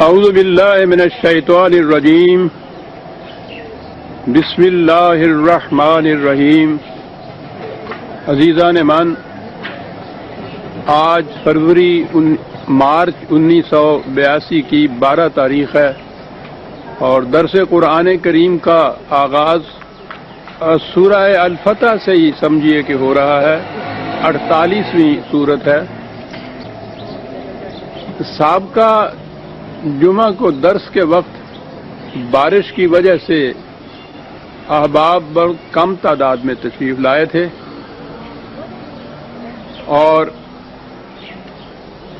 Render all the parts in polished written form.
اعوذ باللہ من الشیطان الرجیم بسم اللہ الرحمن الرحیم۔ عزیزان من، آج مارچ 1982 کی 12 تاریخ ہے اور درس قرآن کریم کا آغاز سورہ الفتح سے ہی سمجھیے کہ ہو رہا ہے۔ 48ویں سورت ہے۔ سابقہ جمعہ کو درس کے وقت بارش کی وجہ سے احباب بہت کم تعداد میں تشریف لائے تھے، اور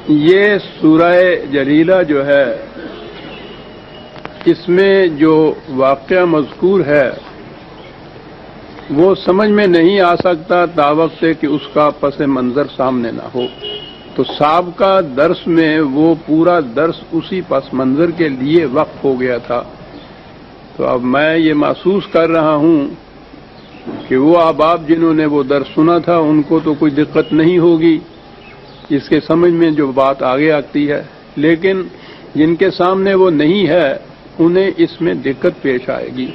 یہ سورہ جلیلہ جو ہے اس میں جو واقعہ مذکور ہے وہ سمجھ میں نہیں آ سکتا تاوقت سے کہ اس کا پس منظر سامنے نہ ہو، تو سابقہ درس میں وہ پورا درس اسی پس منظر کے لیے وقف ہو گیا تھا۔ تو اب میں یہ محسوس کر رہا ہوں کہ وہ احباب جنہوں نے وہ درس سنا تھا ان کو تو کوئی دقت نہیں ہوگی اس کے سمجھ میں جو بات آگے آتی ہے، لیکن جن کے سامنے وہ نہیں ہے انہیں اس میں دقت پیش آئے گی۔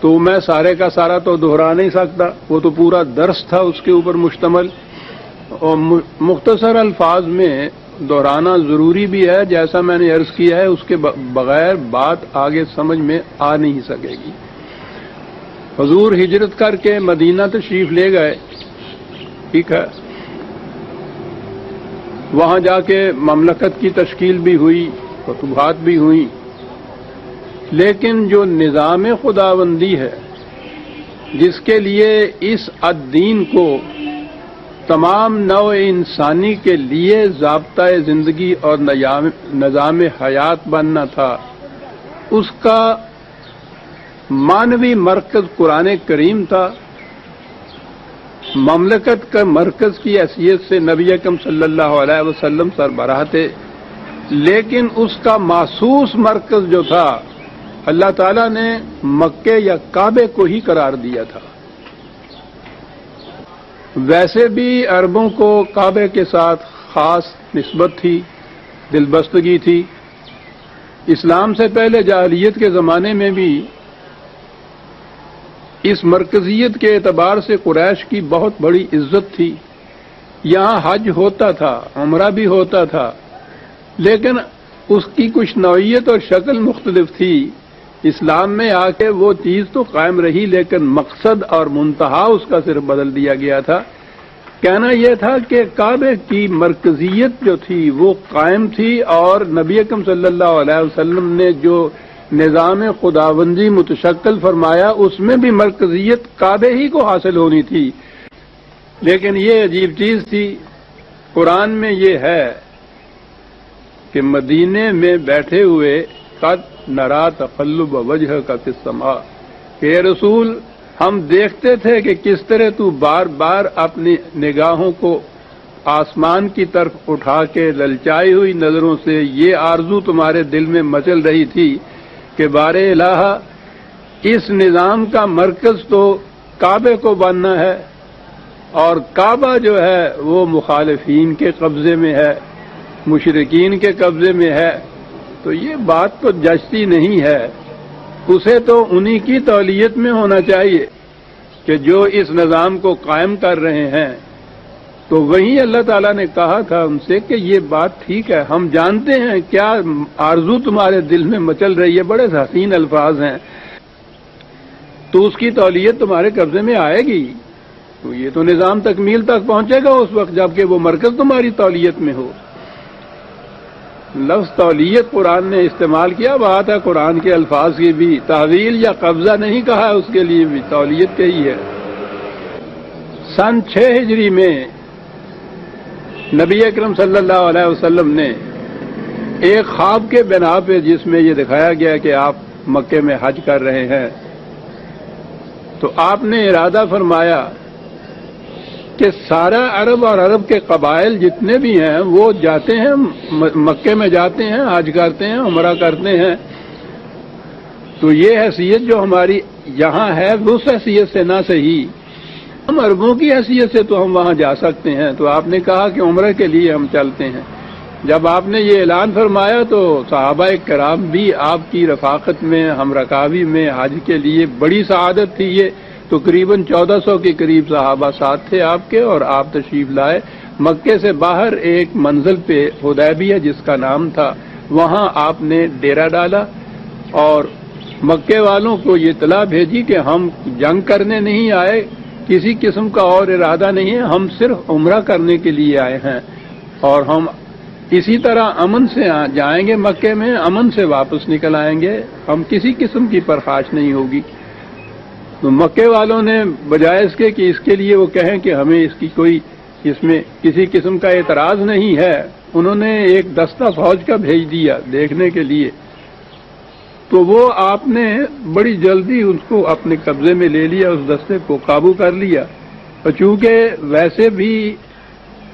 تو میں سارے کا سارا تو دہرا نہیں سکتا، وہ تو پورا درس تھا اس کے اوپر مشتمل، اور مختصر الفاظ میں دہرانا ضروری بھی ہے، جیسا میں نے عرض کیا ہے اس کے بغیر بات آگے سمجھ میں آ نہیں سکے گی۔ حضور ہجرت کر کے مدینہ تشریف لے گئے، ٹھیک ہے، وہاں جا کے مملکت کی تشکیل بھی ہوئی، فتوحات بھی ہوئیں، لیکن جو نظام خداوندی ہے جس کے لیے اس الدین کو تمام نوع انسانی کے لیے ضابطۂ زندگی اور نظام حیات بننا تھا، اس کا معنوی مرکز قرآن کریم تھا۔ مملکت کا مرکز کی حیثیت سے نبی اکرم صلی اللہ علیہ وسلم سربراہ تھے، لیکن اس کا محسوس مرکز جو تھا اللہ تعالیٰ نے مکے یا کعبے کو ہی قرار دیا تھا۔ ویسے بھی عربوں کو کعبے کے ساتھ خاص نسبت تھی، دلبستگی تھی۔ اسلام سے پہلے جاہلیت کے زمانے میں بھی اس مرکزیت کے اعتبار سے قریش کی بہت بڑی عزت تھی۔ یہاں حج ہوتا تھا، عمرہ بھی ہوتا تھا، لیکن اس کی کچھ نوعیت اور شکل مختلف تھی۔ اسلام میں آ کے وہ چیز تو قائم رہی، لیکن مقصد اور منتہا اس کا صرف بدل دیا گیا تھا۔ کہنا یہ تھا کہ کعبے کی مرکزیت جو تھی وہ قائم تھی، اور نبی اکرم صلی اللہ علیہ وسلم نے جو نظام خداوندی متشکل فرمایا اس میں بھی مرکزیت کعبے ہی کو حاصل ہونی تھی۔ لیکن یہ عجیب چیز تھی، قرآن میں یہ ہے کہ مدینے میں بیٹھے ہوئے قد نرا تقلب وجہک فی السماء، کہ رسول ہم دیکھتے تھے کہ کس طرح تو بار بار اپنی نگاہوں کو آسمان کی طرف اٹھا کے للچائی ہوئی نظروں سے یہ آرزو تمہارے دل میں مچل رہی تھی کہ بار الہ اس نظام کا مرکز تو کعبے کو بننا ہے، اور کعبہ جو ہے وہ مخالفین کے قبضے میں ہے، مشرکین کے قبضے میں ہے، تو یہ بات تو جچتی نہیں ہے۔ اسے تو انہی کی تولیت میں ہونا چاہیے کہ جو اس نظام کو قائم کر رہے ہیں۔ تو وہیں اللہ تعالیٰ نے کہا تھا ان سے کہ یہ بات ٹھیک ہے، ہم جانتے ہیں کیا آرزو تمہارے دل میں مچل رہی ہے، بڑے حسین الفاظ ہیں، تو اس کی تولیت تمہارے قبضے میں آئے گی، تو یہ تو نظام تکمیل تک پہنچے گا اس وقت جبکہ وہ مرکز تمہاری تولیت میں ہو۔ لفظ تولیت قرآن نے استعمال کیا، بات ہے قرآن کے الفاظ کی بھی، تحویل یا قبضہ نہیں کہا، اس کے لیے بھی تولیت کہی ہے۔ سن 6 ہجری میں نبی اکرم صلی اللہ علیہ وسلم نے ایک خواب کے بنا پہ، جس میں یہ دکھایا گیا کہ آپ مکے میں حج کر رہے ہیں، تو آپ نے ارادہ فرمایا کہ سارا عرب اور عرب کے قبائل جتنے بھی ہیں وہ جاتے ہیں مکے میں، جاتے ہیں، حج کرتے ہیں، عمرہ کرتے ہیں، تو یہ حیثیت جو ہماری یہاں ہے اس حیثیت سے نہ صحیح، ہم عربوں کی حیثیت سے تو ہم وہاں جا سکتے ہیں۔ تو آپ نے کہا کہ عمرہ کے لیے ہم چلتے ہیں، جب آپ نے یہ اعلان فرمایا تو صحابہ کرام بھی آپ کی رفاقت میں، ہم رکابی میں حج کے لیے بڑی سعادت تھی. یہ تقریباً 1400 کے قریب صحابہ ساتھ تھے آپ کے، اور آپ تشریف لائے. مکے سے باہر ایک منزل پہ حدیبیہ جس کا نام تھا، وہاں آپ نے ڈیرا ڈالا اور مکے والوں کو یہ اطلاع بھیجی کہ ہم جنگ کرنے نہیں آئے، کسی قسم کا اور ارادہ نہیں ہے، ہم صرف عمرہ کرنے کے لیے آئے ہیں، اور ہم اسی طرح امن سے جائیں گے، مکے میں امن سے واپس نکل آئیں گے، ہم کسی قسم کی پرخاش نہیں ہوگی. تو مکے والوں نے بجائے اس کے کہ اس کے لیے وہ کہیں کہ ہمیں اس میں کسی قسم کا اعتراض نہیں ہے، انہوں نے ایک دستہ فوج کا بھیج دیا دیکھنے کے لیے. تو وہ آپ نے بڑی جلدی اس کو اپنے قبضے میں لے لیا، اس دستے کو قابو کر لیا. اور چونکہ ویسے بھی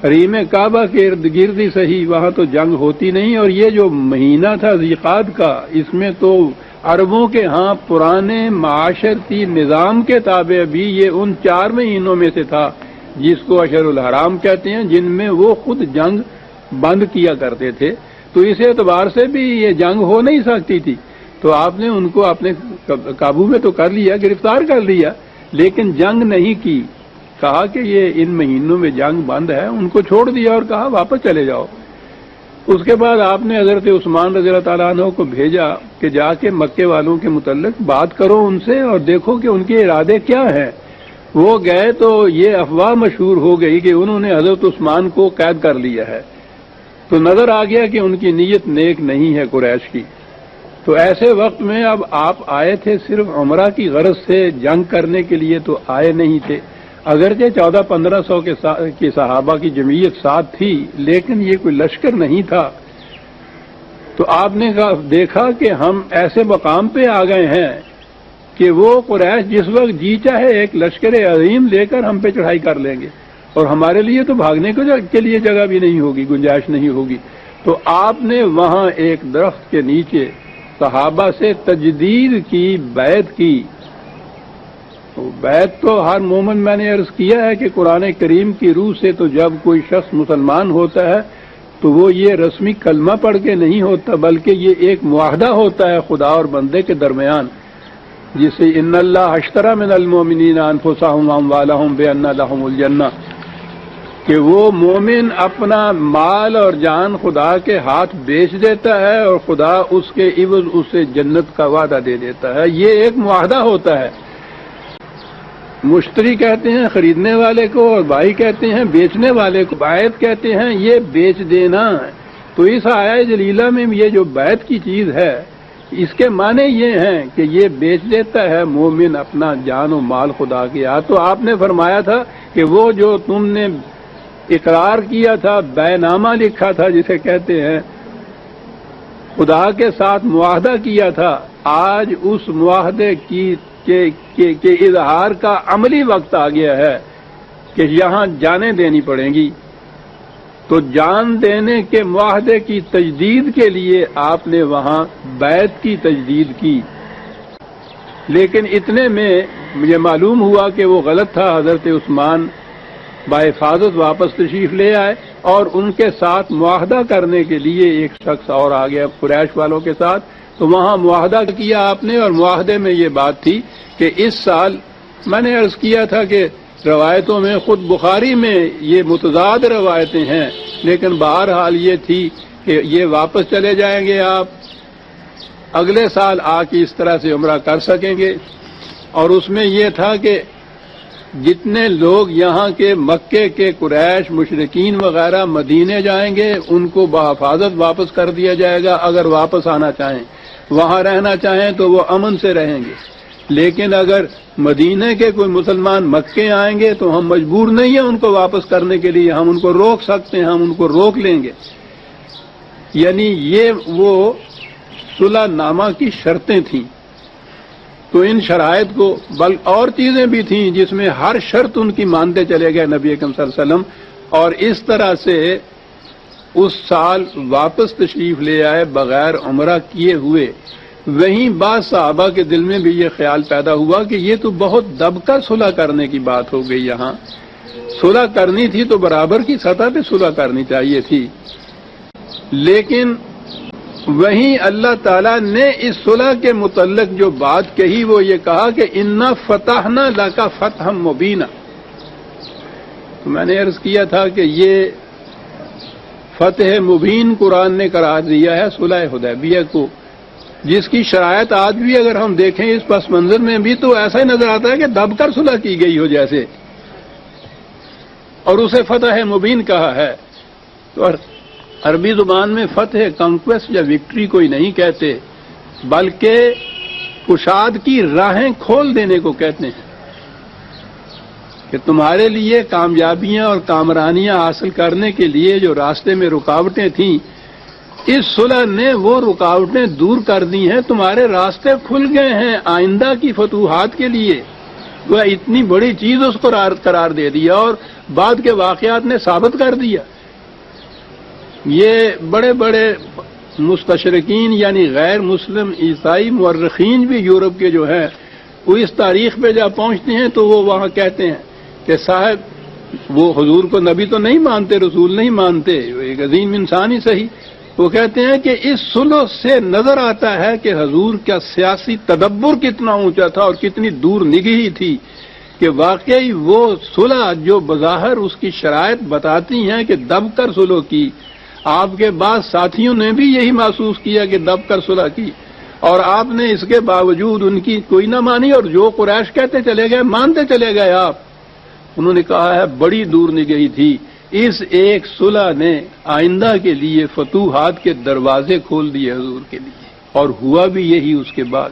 حریم کعبہ کے ارد گرد ہی صحیح وہاں تو جنگ ہوتی نہیں، اور یہ جو مہینہ تھا ذیقعد کا، اس میں تو عربوں کے ہاں پرانے معاشرتی نظام کے تابع بھی یہ ان 4 مہینوں میں سے تھا جس کو اشہر الحرام کہتے ہیں، جن میں وہ خود جنگ بند کیا کرتے تھے. تو اس اعتبار سے بھی یہ جنگ ہو نہیں سکتی تھی. تو آپ نے ان کو اپنے قابو میں تو کر لیا، گرفتار کر لیا، لیکن جنگ نہیں کی. کہا کہ یہ ان مہینوں میں جنگ بند ہے، ان کو چھوڑ دیا اور کہا واپس چلے جاؤ. اس کے بعد آپ نے حضرت عثمان رضی اللہ تعالیٰ عنہ کو بھیجا کہ جا کے مکے والوں کے متعلق بات کرو ان سے اور دیکھو کہ ان کے ارادے کیا ہیں. وہ گئے تو یہ افواہ مشہور ہو گئی کہ انہوں نے حضرت عثمان کو قید کر لیا ہے. تو نظر آ گیا کہ ان کی نیت نیک نہیں ہے قریش کی. تو ایسے وقت میں اب آپ آئے تھے صرف عمرہ کی غرض سے، جنگ کرنے کے لیے تو آئے نہیں تھے. اگرچہ 1400-1500 کے صحابہ کی جمعیت ساتھ تھی، لیکن یہ کوئی لشکر نہیں تھا. تو آپ نے دیکھا کہ ہم ایسے مقام پہ آ گئے ہیں کہ وہ قریش جس وقت جی چاہے ایک لشکر عظیم لے کر ہم پہ چڑھائی کر لیں گے، اور ہمارے لیے تو بھاگنے کے لیے جگہ بھی نہیں ہوگی، گنجائش نہیں ہوگی. تو آپ نے وہاں ایک درخت کے نیچے صحابہ سے تجدید کی، بیعت کی. بیعت تو ہر مومن، میں نے عرض کیا ہے کہ قرآن کریم کی روح سے تو جب کوئی شخص مسلمان ہوتا ہے تو وہ یہ رسمی کلمہ پڑھ کے نہیں ہوتا، بلکہ یہ ایک معاہدہ ہوتا ہے خدا اور بندے کے درمیان، جسے ان اللہ اشتری من المؤمنین انفسهم واموالهم بان لهم الجنہ، کہ وہ مومن اپنا مال اور جان خدا کے ہاتھ بیچ دیتا ہے اور خدا اس کے عوض اسے جنت کا وعدہ دے دیتا ہے. یہ ایک معاہدہ ہوتا ہے. مشتری کہتے ہیں خریدنے والے کو، اور بھائی کہتے ہیں بیچنے والے کو. بیعت کہتے ہیں یہ بیچ دینا. تو اس آیہ جلیلہ میں یہ جو بیعت کی چیز ہے، اس کے معنی یہ ہیں کہ یہ بیچ دیتا ہے مومن اپنا جان و مال خدا کے ہاتھ. تو آپ نے فرمایا تھا کہ وہ جو تم نے اقرار کیا تھا، بے نامہ لکھا تھا جسے کہتے ہیں، خدا کے ساتھ معاہدہ کیا تھا، آج اس معاہدے کے اظہار کا عملی وقت آ گیا ہے کہ یہاں جانیں دینی پڑیں گی. تو جان دینے کے معاہدے کی تجدید کے لیے آپ نے وہاں بیعت کی تجدید کی. لیکن اتنے میں مجھے معلوم ہوا کہ وہ غلط تھا. حضرت عثمان بحفاظت واپس تشریف لے آئے اور ان کے ساتھ معاہدہ کرنے کے لیے ایک شخص اور آ گیا قریش والوں کے ساتھ. تو وہاں معاہدہ کیا آپ نے، اور معاہدے میں یہ بات تھی کہ اس سال، میں نے عرض کیا تھا کہ روایتوں میں خود بخاری میں یہ متضاد روایتیں ہیں، لیکن بہرحال یہ تھی کہ یہ واپس چلے جائیں گے آپ، اگلے سال آ کے اس طرح سے عمرہ کر سکیں گے. اور اس میں یہ تھا کہ جتنے لوگ یہاں کے مکے کے قریش مشرکین وغیرہ مدینے جائیں گے ان کو بحفاظت واپس کر دیا جائے گا. اگر واپس آنا چاہیں، وہاں رہنا چاہیں تو وہ امن سے رہیں گے. لیکن اگر مدینے کے کوئی مسلمان مکے آئیں گے تو ہم مجبور نہیں ہیں ان کو واپس کرنے کے لیے، ہم ان کو روک سکتے ہیں، ہم ان کو روک لیں گے. یعنی یہ وہ صلح نامہ کی شرطیں تھیں. تو ان شرائط کو اور چیزیں بھی تھیں جس میں ہر شرط ان کی مانتے چلے گئے نبی اکرم صلی اللہ علیہ وسلم، اور اس طرح سے اس سال واپس تشریف لے آئے بغیر عمرہ کیے ہوئے. وہیں بعض صحابہ کے دل میں بھی یہ خیال پیدا ہوا کہ یہ تو بہت دب کر صلح کرنے کی بات ہو گئی. یہاں صلح کرنی تھی تو برابر کی سطح پہ صلح کرنی چاہیے تھی. لیکن وہیں اللہ تعالیٰ نے اس صلح کے متعلق جو بات کہی وہ یہ کہا کہ انا فتحنا لک فتحا مبینا. تو میں نے عرض کیا تھا کہ یہ فتح مبین قرآن نے قرار دیا ہے صلح حدیبیہ کو، جس کی شرائط آج بھی اگر ہم دیکھیں اس پس منظر میں بھی تو ایسا ہی نظر آتا ہے کہ دب کر صلح کی گئی ہو جیسے، اور اسے فتح مبین کہا ہے. تو عربی زبان میں فتح کنکویسٹ یا وکٹری کوئی نہیں کہتے، بلکہ کشاد کی راہیں کھول دینے کو کہتے ہیں، کہ تمہارے لیے کامیابیاں اور کامرانیاں حاصل کرنے کے لیے جو راستے میں رکاوٹیں تھیں، اس صلح نے وہ رکاوٹیں دور کر دی ہیں، تمہارے راستے کھل گئے ہیں آئندہ کی فتوحات کے لیے. وہ اتنی بڑی چیز اس کو قرار دے دیا اور بعد کے واقعات نے ثابت کر دیا. یہ بڑے بڑے مستشرقین یعنی غیر مسلم عیسائی مورخین بھی یورپ کے جو ہیں وہ اس تاریخ پہ جب پہنچتے ہیں تو وہ وہاں کہتے ہیں کہ صاحب وہ حضور کو نبی تو نہیں مانتے، رسول نہیں مانتے، وہ ایک عظیم انسان ہی صحیح. وہ کہتے ہیں کہ اس صلح سے نظر آتا ہے کہ حضور کا سیاسی تدبر کتنا اونچا تھا اور کتنی دور نگہی تھی، کہ واقعی وہ صلح جو بظاہر اس کی شرائط بتاتی ہیں کہ دب کر صلح کی، آپ کے بعد ساتھیوں نے بھی یہی محسوس کیا کہ دب کر صلح کی، اور آپ نے اس کے باوجود ان کی کوئی نہ مانی، اور جو قریش کہتے چلے گئے مانتے چلے گئے آپ. انہوں نے کہا ہے بڑی دور نگہی تھی، اس ایک صلح نے آئندہ کے لیے فتوحات کے دروازے کھول دیے حضور کے لیے، اور ہوا بھی یہی. اس کے بعد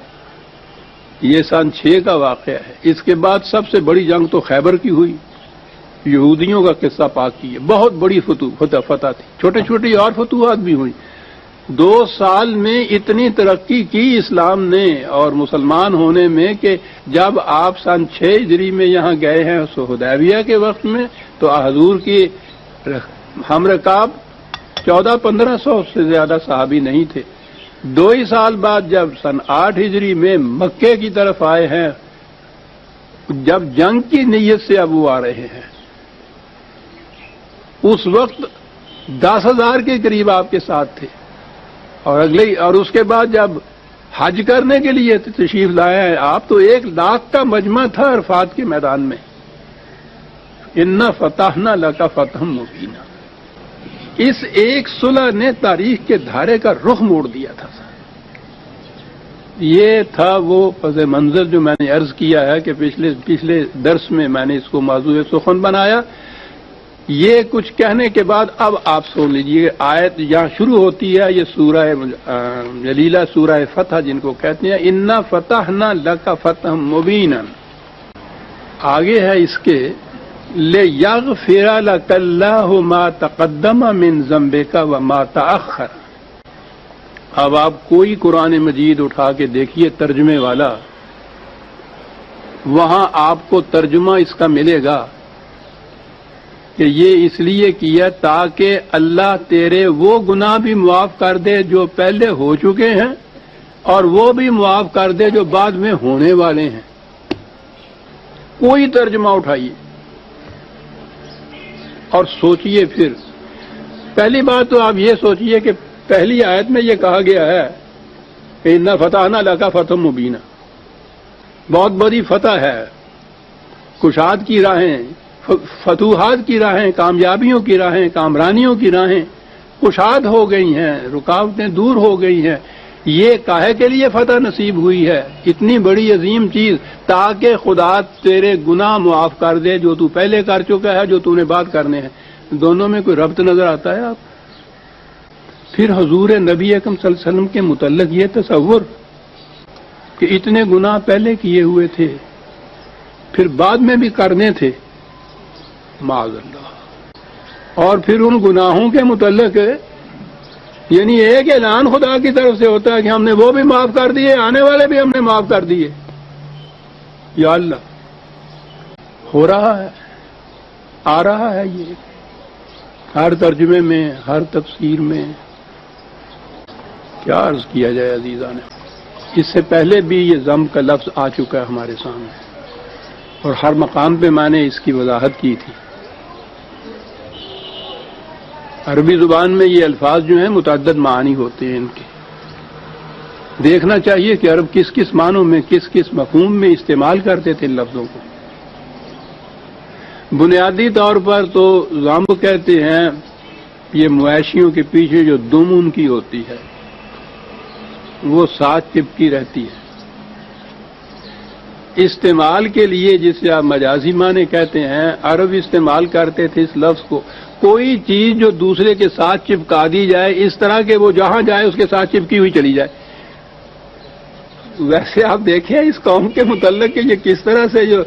یہ سن 6 کا واقعہ ہے. اس کے بعد سب سے بڑی جنگ تو خیبر کی ہوئی، یہودیوں کا قصہ پاک کی ہے، بہت بڑی فتح تھی، چھوٹے چھوٹی اور فتوحات بھی ہوئی. 2 سال میں اتنی ترقی کی اسلام نے اور مسلمان ہونے میں کہ جب آپ سن 6 ہجری میں یہاں گئے ہیں حدیبیہ کے وقت میں تو حضور کی ہم رکاب 1400-1500 سے زیادہ صحابی نہیں تھے. 2 ہی سال بعد جب سن 8 ہجری میں مکے کی طرف آئے ہیں، جب جنگ کی نیت سے اب وہ آ رہے ہیں، اس وقت 10,000 کے قریب آپ کے ساتھ تھے، اور اس کے بعد جب حج کرنے کے لیے تشریف لائے ہیں آپ تو 1,00,000 کا مجمع تھا عرفات کے میدان میں. انا فتحنا لک فتحا مبینا. اس ایک صلح نے تاریخ کے دھارے کا رخ موڑ دیا تھا. یہ تھا وہ پس منظر جو میں نے عرض کیا ہے کہ پچھلے درس میں میں نے اس کو موضوع سخن بنایا. یہ کچھ کہنے کے بعد اب آپ سن لیجیے. آیت یہاں شروع ہوتی ہے، یہ سورہ جلیلہ سورہ فتح جن کو کہتے ہیں، انا فتحنا لک فتحا مبینا. آگے ہے اس کے لِیَغْفِرَ لَكَ اللَّهُ مَا تَقَدَّمَ مِن ذَنبِكَ وَمَا تَأَخَّرَ. اب آپ کوئی قرآن مجید اٹھا کے دیکھیے ترجمے والا، وہاں آپ کو ترجمہ اس کا ملے گا کہ یہ اس لیے کیا تاکہ اللہ تیرے وہ گناہ بھی معاف کر دے جو پہلے ہو چکے ہیں اور وہ بھی معاف کر دے جو بعد میں ہونے والے ہیں. کوئی ترجمہ اٹھائیے اور سوچئے. پھر پہلی بات تو آپ یہ سوچئے کہ پہلی آیت میں یہ کہا گیا ہے کہ انا فتحنا لک فتحا مبینا، بہت بڑی فتح ہے، کشاد کی راہیں، فتوحات کی راہیں، کامیابیوں کی راہیں، کامرانیوں کی راہیں کشاد ہو گئی ہیں، رکاوٹیں دور ہو گئی ہیں. یہ کاہے کے لیے فتح نصیب ہوئی ہے؟ اتنی بڑی عظیم چیز، تاکہ خدا تیرے گناہ معاف کر دے جو تو پہلے کر چکا ہے، جو تو نے بعد کرنے ہیں. دونوں میں کوئی ربط نظر آتا ہے آپ؟ پھر حضور نبی اکرم صلی اللہ علیہ وسلم کے متعلق یہ تصور کہ اتنے گناہ پہلے کیے ہوئے تھے پھر بعد میں بھی کرنے تھے، معاذ اللہ. اور پھر ان گناہوں کے متعلق یعنی ایک اعلان خدا کی طرف سے ہوتا ہے کہ ہم نے وہ بھی معاف کر دیے، آنے والے بھی ہم نے معاف کر دیے. یا اللہ، ہو رہا ہے، آ رہا ہے یہ ہر ترجمے میں، ہر تفسیر میں. کیا عرض کیا جائے عزیزان. اس سے پہلے بھی یہ ذم کا لفظ آ چکا ہے ہمارے سامنے اور ہر مقام پہ میں نے اس کی وضاحت کی تھی. عربی زبان میں یہ الفاظ جو ہیں متعدد معانی ہوتے ہیں ان کے. دیکھنا چاہیے کہ عرب کس کس معنوں میں کس کس مفہوم میں استعمال کرتے تھے ان لفظوں کو. بنیادی طور پر تو ضمب کہتے ہیں یہ مویشیوں کے پیچھے جو دم ان کی ہوتی ہے وہ ساتھ چپکی رہتی ہے. استعمال کے لیے جسے آپ مجازی معنی کہتے ہیں عرب استعمال کرتے تھے اس لفظ کو کوئی چیز جو دوسرے کے ساتھ چپکا دی جائے اس طرح کہ وہ جہاں جائے اس کے ساتھ چپکی ہوئی چلی جائے. ویسے آپ دیکھیں اس قوم کے متعلق کہ یہ کس طرح سے جو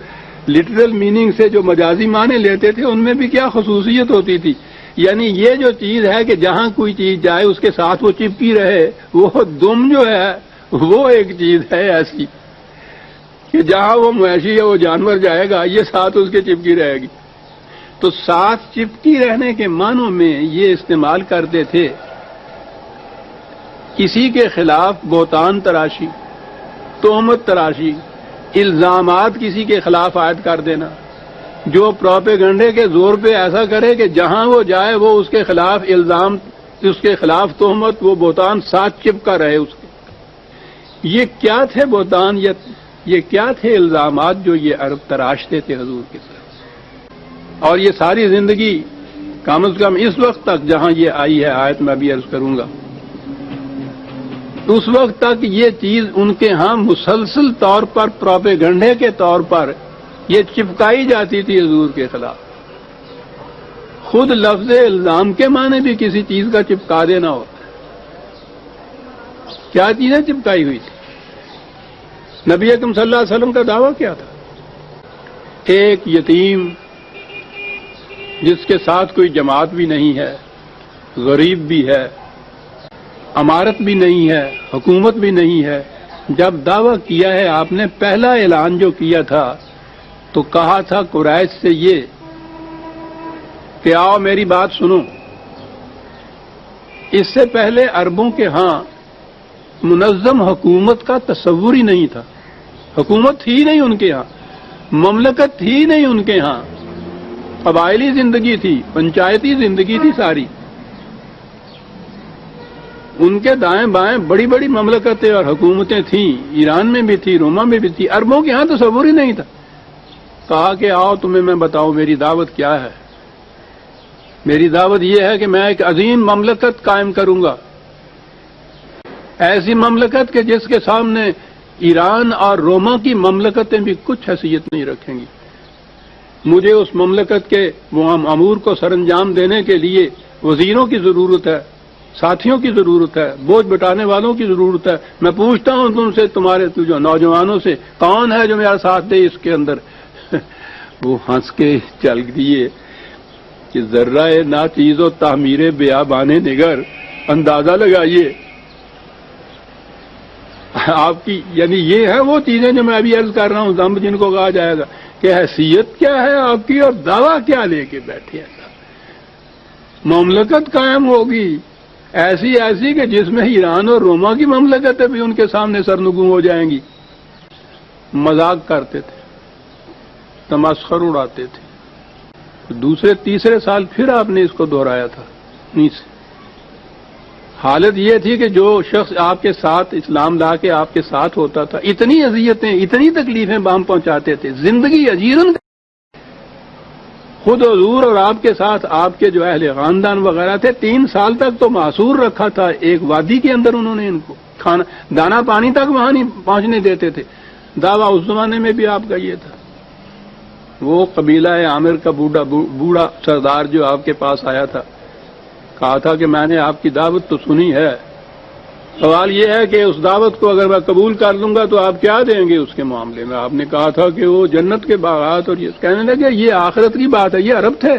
لٹرل میننگ سے جو مجازی معنی لیتے تھے ان میں بھی کیا خصوصیت ہوتی تھی. یعنی یہ جو چیز ہے کہ جہاں کوئی چیز جائے اس کے ساتھ وہ چپکی رہے وہ دم جو ہے وہ ایک چیز ہے ایسی کہ جہاں وہ مویشی یا وہ جانور جائے گا یہ ساتھ اس کے چپکی رہے گی. تو ساتھ چپکی رہنے کے معنوں میں یہ استعمال کرتے تھے کسی کے خلاف بہتان تراشی، تہمت تراشی، الزامات کسی کے خلاف عائد کر دینا، جو پروپیگنڈے کے زور پہ ایسا کرے کہ جہاں وہ جائے وہ اس کے خلاف الزام، اس کے خلاف تہمت، وہ بہتان ساتھ چپکا رہے اس کے. یہ کیا تھے بہتان، یہ کیا تھے الزامات جو یہ عرب تراشتے تھے حضور کی طرف. اور یہ ساری زندگی کم از کم اس وقت تک جہاں یہ آئی ہے آیت میں بھی عرض کروں گا اس وقت تک یہ چیز ان کے ہاں مسلسل طور پر پروپیگنڈے کے طور پر یہ چپکائی جاتی تھی حضور کے خلاف. خود لفظ الزام کے معنی بھی کسی چیز کا چپکا دینا ہوتا ہے. کیا چیزیں چپکائی ہوئی تھی؟ نبی اکرم صلی اللہ علیہ وسلم کا دعویٰ کیا تھا؟ ایک یتیم جس کے ساتھ کوئی جماعت بھی نہیں ہے، غریب بھی ہے، امارت بھی نہیں ہے، حکومت بھی نہیں ہے، جب دعویٰ کیا ہے آپ نے پہلا اعلان جو کیا تھا تو کہا تھا قریش سے یہ کہ آؤ میری بات سنو. اس سے پہلے عربوں کے ہاں منظم حکومت کا تصور ہی نہیں تھا. حکومت تھی نہیں ان کے ہاں، مملکت تھی نہیں ان کے ہاں، قبائلی زندگی تھی، پنچایتی زندگی تھی ساری. ان کے دائیں بائیں بڑی بڑی مملکتیں اور حکومتیں تھیں، ایران میں بھی تھی، روما میں بھی تھی. عربوں کے ہاں تصور ہی نہیں تھا. کہا کہ آؤ تمہیں میں بتاؤں میری دعوت کیا ہے. میری دعوت یہ ہے کہ میں ایک عظیم مملکت قائم کروں گا، ایسی مملکت کہ جس کے سامنے ایران اور روما کی مملکتیں بھی کچھ حیثیت نہیں رکھیں گی. مجھے اس مملکت کے امور کو سر انجام دینے کے لیے وزیروں کی ضرورت ہے، ساتھیوں کی ضرورت ہے، بوجھ بٹانے والوں کی ضرورت ہے. میں پوچھتا ہوں تم سے، تمہارے جو نوجوانوں سے، کون ہے جو میرا ساتھ دے اس کے اندر؟ وہ ہنس کے چل دیے کہ ذرہ ناچیز و تعمیر بیابان نگر، اندازہ لگائیے آپ کی. یعنی یہ ہے وہ چیزیں جو میں ابھی عرض کر رہا ہوں، ذنب جن کو کہا جائے گا کہ حیثیت کیا ہے آپ کی اور دعویٰ کیا لے کے بیٹھے ہیں. مملکت قائم ہوگی ایسی ایسی کہ جس میں ایران اور روما کی مملکتیں بھی ان کے سامنے سرنگوں ہو جائیں گی. مذاق کرتے تھے، تمسخر اڑاتے تھے. دوسرے تیسرے سال پھر آپ نے اس کو دہرایا تھا. حالت یہ تھی کہ جو شخص آپ کے ساتھ اسلام لا کے آپ کے ساتھ ہوتا تھا اتنی اذیتیں اتنی تکلیفیں بام پہنچاتے تھے، زندگی اجیرن. خود حضور اور آپ کے ساتھ آپ کے جو اہل خاندان وغیرہ تھے 3 سال تک تو معصور رکھا تھا ایک وادی کے اندر. انہوں نے ان کو کھانا دانا پانی تک وہاں نہیں پہنچنے دیتے تھے. دعویٰ اس زمانے میں بھی آپ کا یہ تھا. وہ قبیلہ عامر کا بوڑھا سردار جو آپ کے پاس آیا تھا، کہا تھا کہ میں نے آپ کی دعوت تو سنی ہے، سوال یہ ہے کہ اس دعوت کو اگر میں قبول کر لوں گا تو آپ کیا دیں گے اس کے معاملے میں؟ آپ نے کہا تھا کہ وہ جنت کے باغات. اور یہ کہنے لگے یہ آخرت کی بات ہے. یہ عرب تھے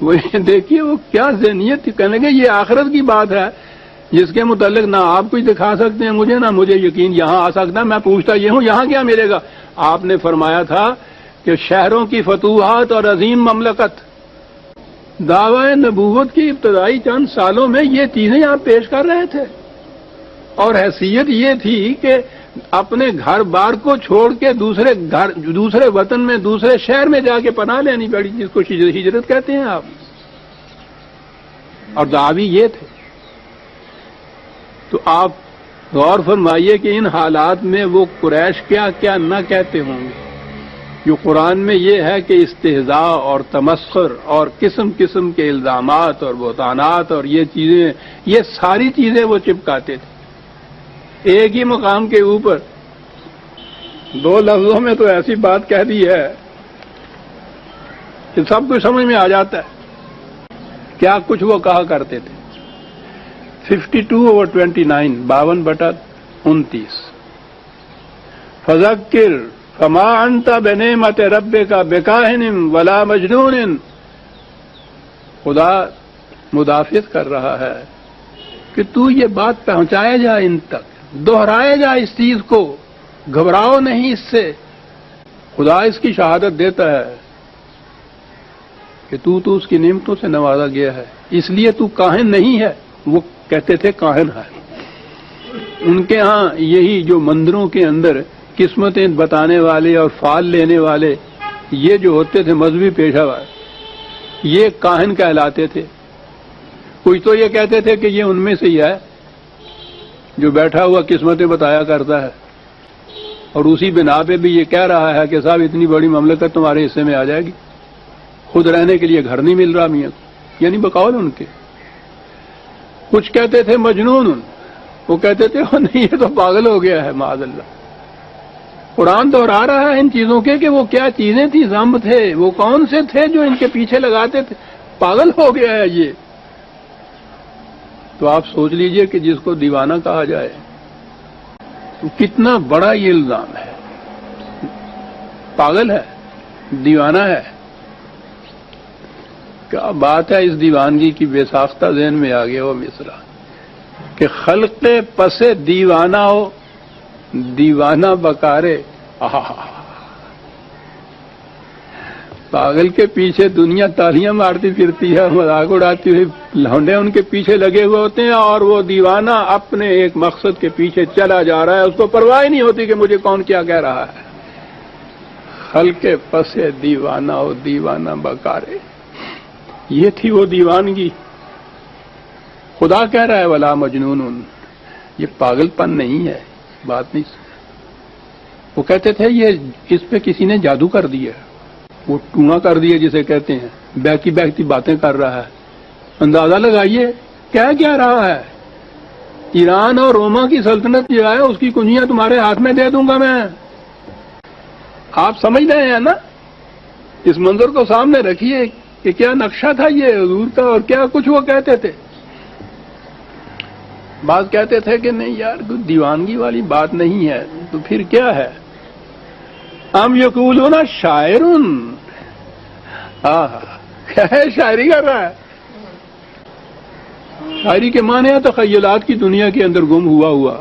وہ، دیکھیے وہ کیا ذہنیت تھی. کہنے لگے یہ آخرت کی بات ہے جس کے متعلق نہ آپ کچھ دکھا سکتے ہیں مجھے، نہ مجھے یقین یہاں آ سکتا. میں پوچھتا یہ ہوں یہاں کیا ملے گا؟ آپ نے فرمایا تھا کہ شہروں کی فتوحات اور عظیم مملکت. دعوی نبوت کی ابتدائی چند سالوں میں یہ چیزیں آپ پیش کر رہے تھے. اور حیثیت یہ تھی کہ اپنے گھر بار کو چھوڑ کے دوسرے وطن میں دوسرے شہر میں جا کے پناہ لینی پڑی، جس کو ہجرت کہتے ہیں آپ. اور دعوی یہ تھے. تو آپ غور فرمائیے کہ ان حالات میں وہ قریش کیا کیا نہ کہتے ہوں گے. جو قرآن میں یہ ہے کہ استہزاء اور تمسخر اور قسم قسم کے الزامات اور بہتانات اور یہ چیزیں، یہ ساری چیزیں وہ چپکاتے تھے ایک ہی مقام کے اوپر. 2 لفظوں میں تو ایسی بات کہہ دی ہے کہ سب کچھ سمجھ میں آ جاتا ہے. کیا کچھ وہ کہا کرتے تھے. 52/29 52/29 فذکر فما انت بنعمت ربک بکاہن ولا مجنون. خدا مدافعت کر رہا ہے کہ تو یہ بات پہنچائے جا، ان تک دہرائے جا اس چیز کو، گھبراؤ نہیں اس سے. خدا اس کی شہادت دیتا ہے کہ تو اس کی نعمتوں سے نوازا گیا ہے، اس لیے تو کاہن نہیں ہے. وہ کہتے تھے کاہن ہے. ان کے ہاں یہی جو مندروں کے اندر قسمتیں بتانے والے اور فال لینے والے یہ جو ہوتے تھے مذہبی پیشہ ور، یہ کاہن کہلاتے تھے. کچھ تو یہ کہتے تھے کہ یہ ان میں سے ہی ہے جو بیٹھا ہوا قسمتیں بتایا کرتا ہے، اور اسی بنا پہ بھی یہ کہہ رہا ہے کہ صاحب اتنی بڑی مملکت تمہارے حصے میں آ جائے گی، خود رہنے کے لیے گھر نہیں مل رہا میاں، یعنی بقول ان کے. کچھ کہتے تھے مجنون، وہ کہتے تھے نہیں یہ تو پاگل ہو گیا ہے معاذ اللہ. قرآن دہرا رہا ہے ان چیزوں کے کہ وہ کیا چیزیں تھیں، ذنب تھے، وہ کون سے تھے جو ان کے پیچھے لگاتے تھے. پاگل ہو گیا ہے یہ. تو آپ سوچ لیجئے کہ جس کو دیوانہ کہا جائے کتنا بڑا یہ الزام ہے. پاگل ہے، دیوانہ ہے. کیا بات ہے. اس دیوانگی کی بے ساختہ ذہن میں آ گیا وہ مصرع کہ خلق پس دیوانہ ہو، دیوانہ بکارے. پاگل کے پیچھے دنیا تالیاں مارتی پھرتی ہے، مذاق اڑاتی ہوئی، لونڈے ان کے پیچھے لگے ہوئے ہوتے ہیں، اور وہ دیوانہ اپنے ایک مقصد کے پیچھے چلا جا رہا ہے، اس کو پرواہ نہیں ہوتی کہ مجھے کون کیا کہہ رہا ہے. خلق پس دیوانہ ہو، دیوانہ بکارے. یہ تھی وہ دیوانگی. خدا کہہ رہا ہے ولا مجنون. یہ پاگل پن نہیں ہے، بات نہیں. وہ کہتے تھے یہ اس پہ کسی نے جادو کر دیا، وہ ٹونا کر دیا جسے کہتے ہیں، بہتی بہتی باتیں کر رہا ہے. اندازہ لگائیے کیا رہا ہے. ایران اور روما کی سلطنت جو ہے اس کی کنجیاں تمہارے ہاتھ میں دے دوں گا میں. آپ سمجھ رہے ہیں نا. اس منظر کو سامنے رکھیے کہ کیا نقشہ تھا یہ حضور کا، اور کیا کچھ وہ کہتے تھے. بعض کہتے تھے کہ نہیں یار کوئی دیوانگی والی بات نہیں ہے، تو پھر کیا ہے. ام یقولون شاعر. کیا ہے شاعری کر رہا ہے. شاعری کے معنی ہے تخیلات کی دنیا کے اندر گم ہوا.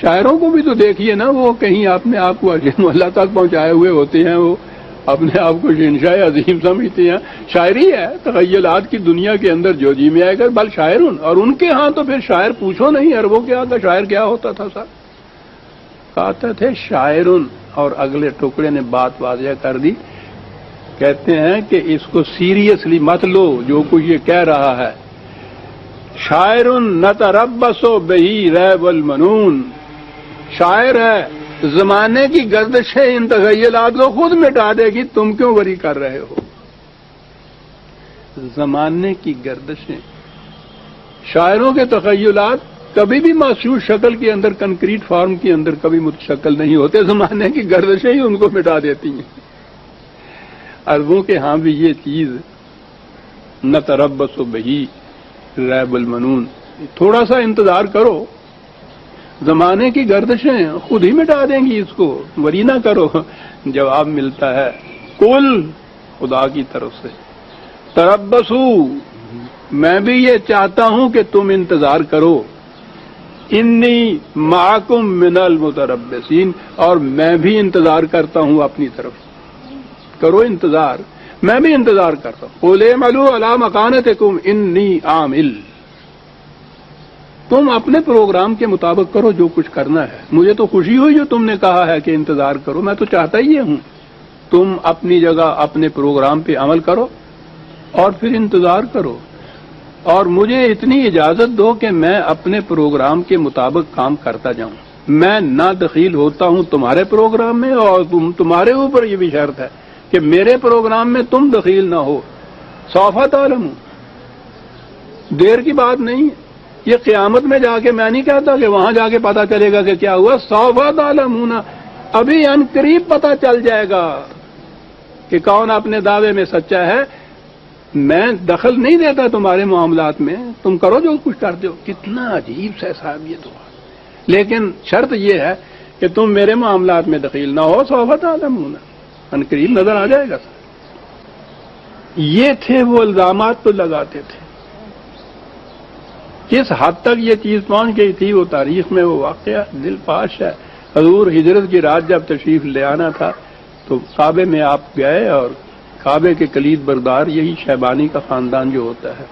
شاعروں کو بھی تو دیکھیے نا، وہ کہیں اپنے آپ کو اللہ تک پہنچائے ہوئے ہوتے ہیں، وہ اپنے آپ کو شہنشاہ عظیم سمجھتے ہیں. شاعری ہے تخیلات کی دنیا کے اندر جو جی میں آئے گا بل شاعر. اور ان کے ہاں تو پھر شاعر پوچھو نہیں، عربوں کے ہاں کا شاعر کیا ہوتا تھا سر. کہتے تھے شاعر، اور اگلے ٹکڑے نے بات واضح کر دی. کہتے ہیں کہ اس کو سیریسلی مت لو جو کچھ یہ کہہ رہا ہے. شاعر نتربص بہی ریب المنون. شاعر ہے، زمانے کی گردشیں ان تخیلات کو خود مٹا دے گی، تم کیوں وری کر رہے ہو. زمانے کی گردشیں. شاعروں کے تخیلات کبھی بھی محسوس شکل کے اندر، کنکریٹ فارم کے اندر کبھی متشکل نہیں ہوتے. زمانے کی گردشیں ہی ان کو مٹا دیتی ہیں. عربوں کے ہاں بھی یہ چیز نتربص بہی ریب المنون. تھوڑا سا انتظار کرو، زمانے کی گردشیں خود ہی مٹا دیں گی اس کو، وری نہ کرو. جواب ملتا ہے قل، خدا کی طرف سے، تربصو، میں بھی یہ چاہتا ہوں کہ تم انتظار کرو. انی معکم من المتربصین، اور میں بھی انتظار کرتا ہوں اپنی طرف. کرو انتظار، میں بھی انتظار کرتا ہوں. قل اعملوا علی مکانتکم انی عامل. تم اپنے پروگرام کے مطابق کرو جو کچھ کرنا ہے. مجھے تو خوشی ہوئی جو تم نے کہا ہے کہ انتظار کرو، میں تو چاہتا ہی ہوں. تم اپنی جگہ اپنے پروگرام پہ عمل کرو اور پھر انتظار کرو. اور مجھے اتنی اجازت دو کہ میں اپنے پروگرام کے مطابق کام کرتا جاؤں. میں نہ دخیل ہوتا ہوں تمہارے پروگرام میں، اور تمہارے اوپر یہ بھی شرط ہے کہ میرے پروگرام میں تم دخیل نہ ہو. سوف تعلمون، دیر کی بات نہیں ہے. یہ قیامت میں جا کے میں نہیں کہتا کہ وہاں جا کے پتا چلے گا کہ کیا ہوا. سوف تعلمون، ابھی ان قریب پتا چل جائے گا کہ کون اپنے دعوے میں سچا ہے. میں دخل نہیں دیتا تمہارے معاملات میں، تم کرو جو کچھ کرتے ہو. کتنا عجیب سا صاحب یہ تو، لیکن شرط یہ ہے کہ تم میرے معاملات میں دخیل نہ ہو. سوف تعلمون، ان قریب نظر آ جائے گا. یہ تھے وہ الزامات تو لگاتے تھے. کس حد تک یہ چیز پہنچ گئی تھی وہ تاریخ میں وہ واقعہ دل پاش ہے. حضور ہجرت کی رات جب تشریف لے آنا تھا تو کعبے میں آپ گئے، اور کعبے کے کلید بردار یہی شیبانی کا خاندان جو ہوتا ہے،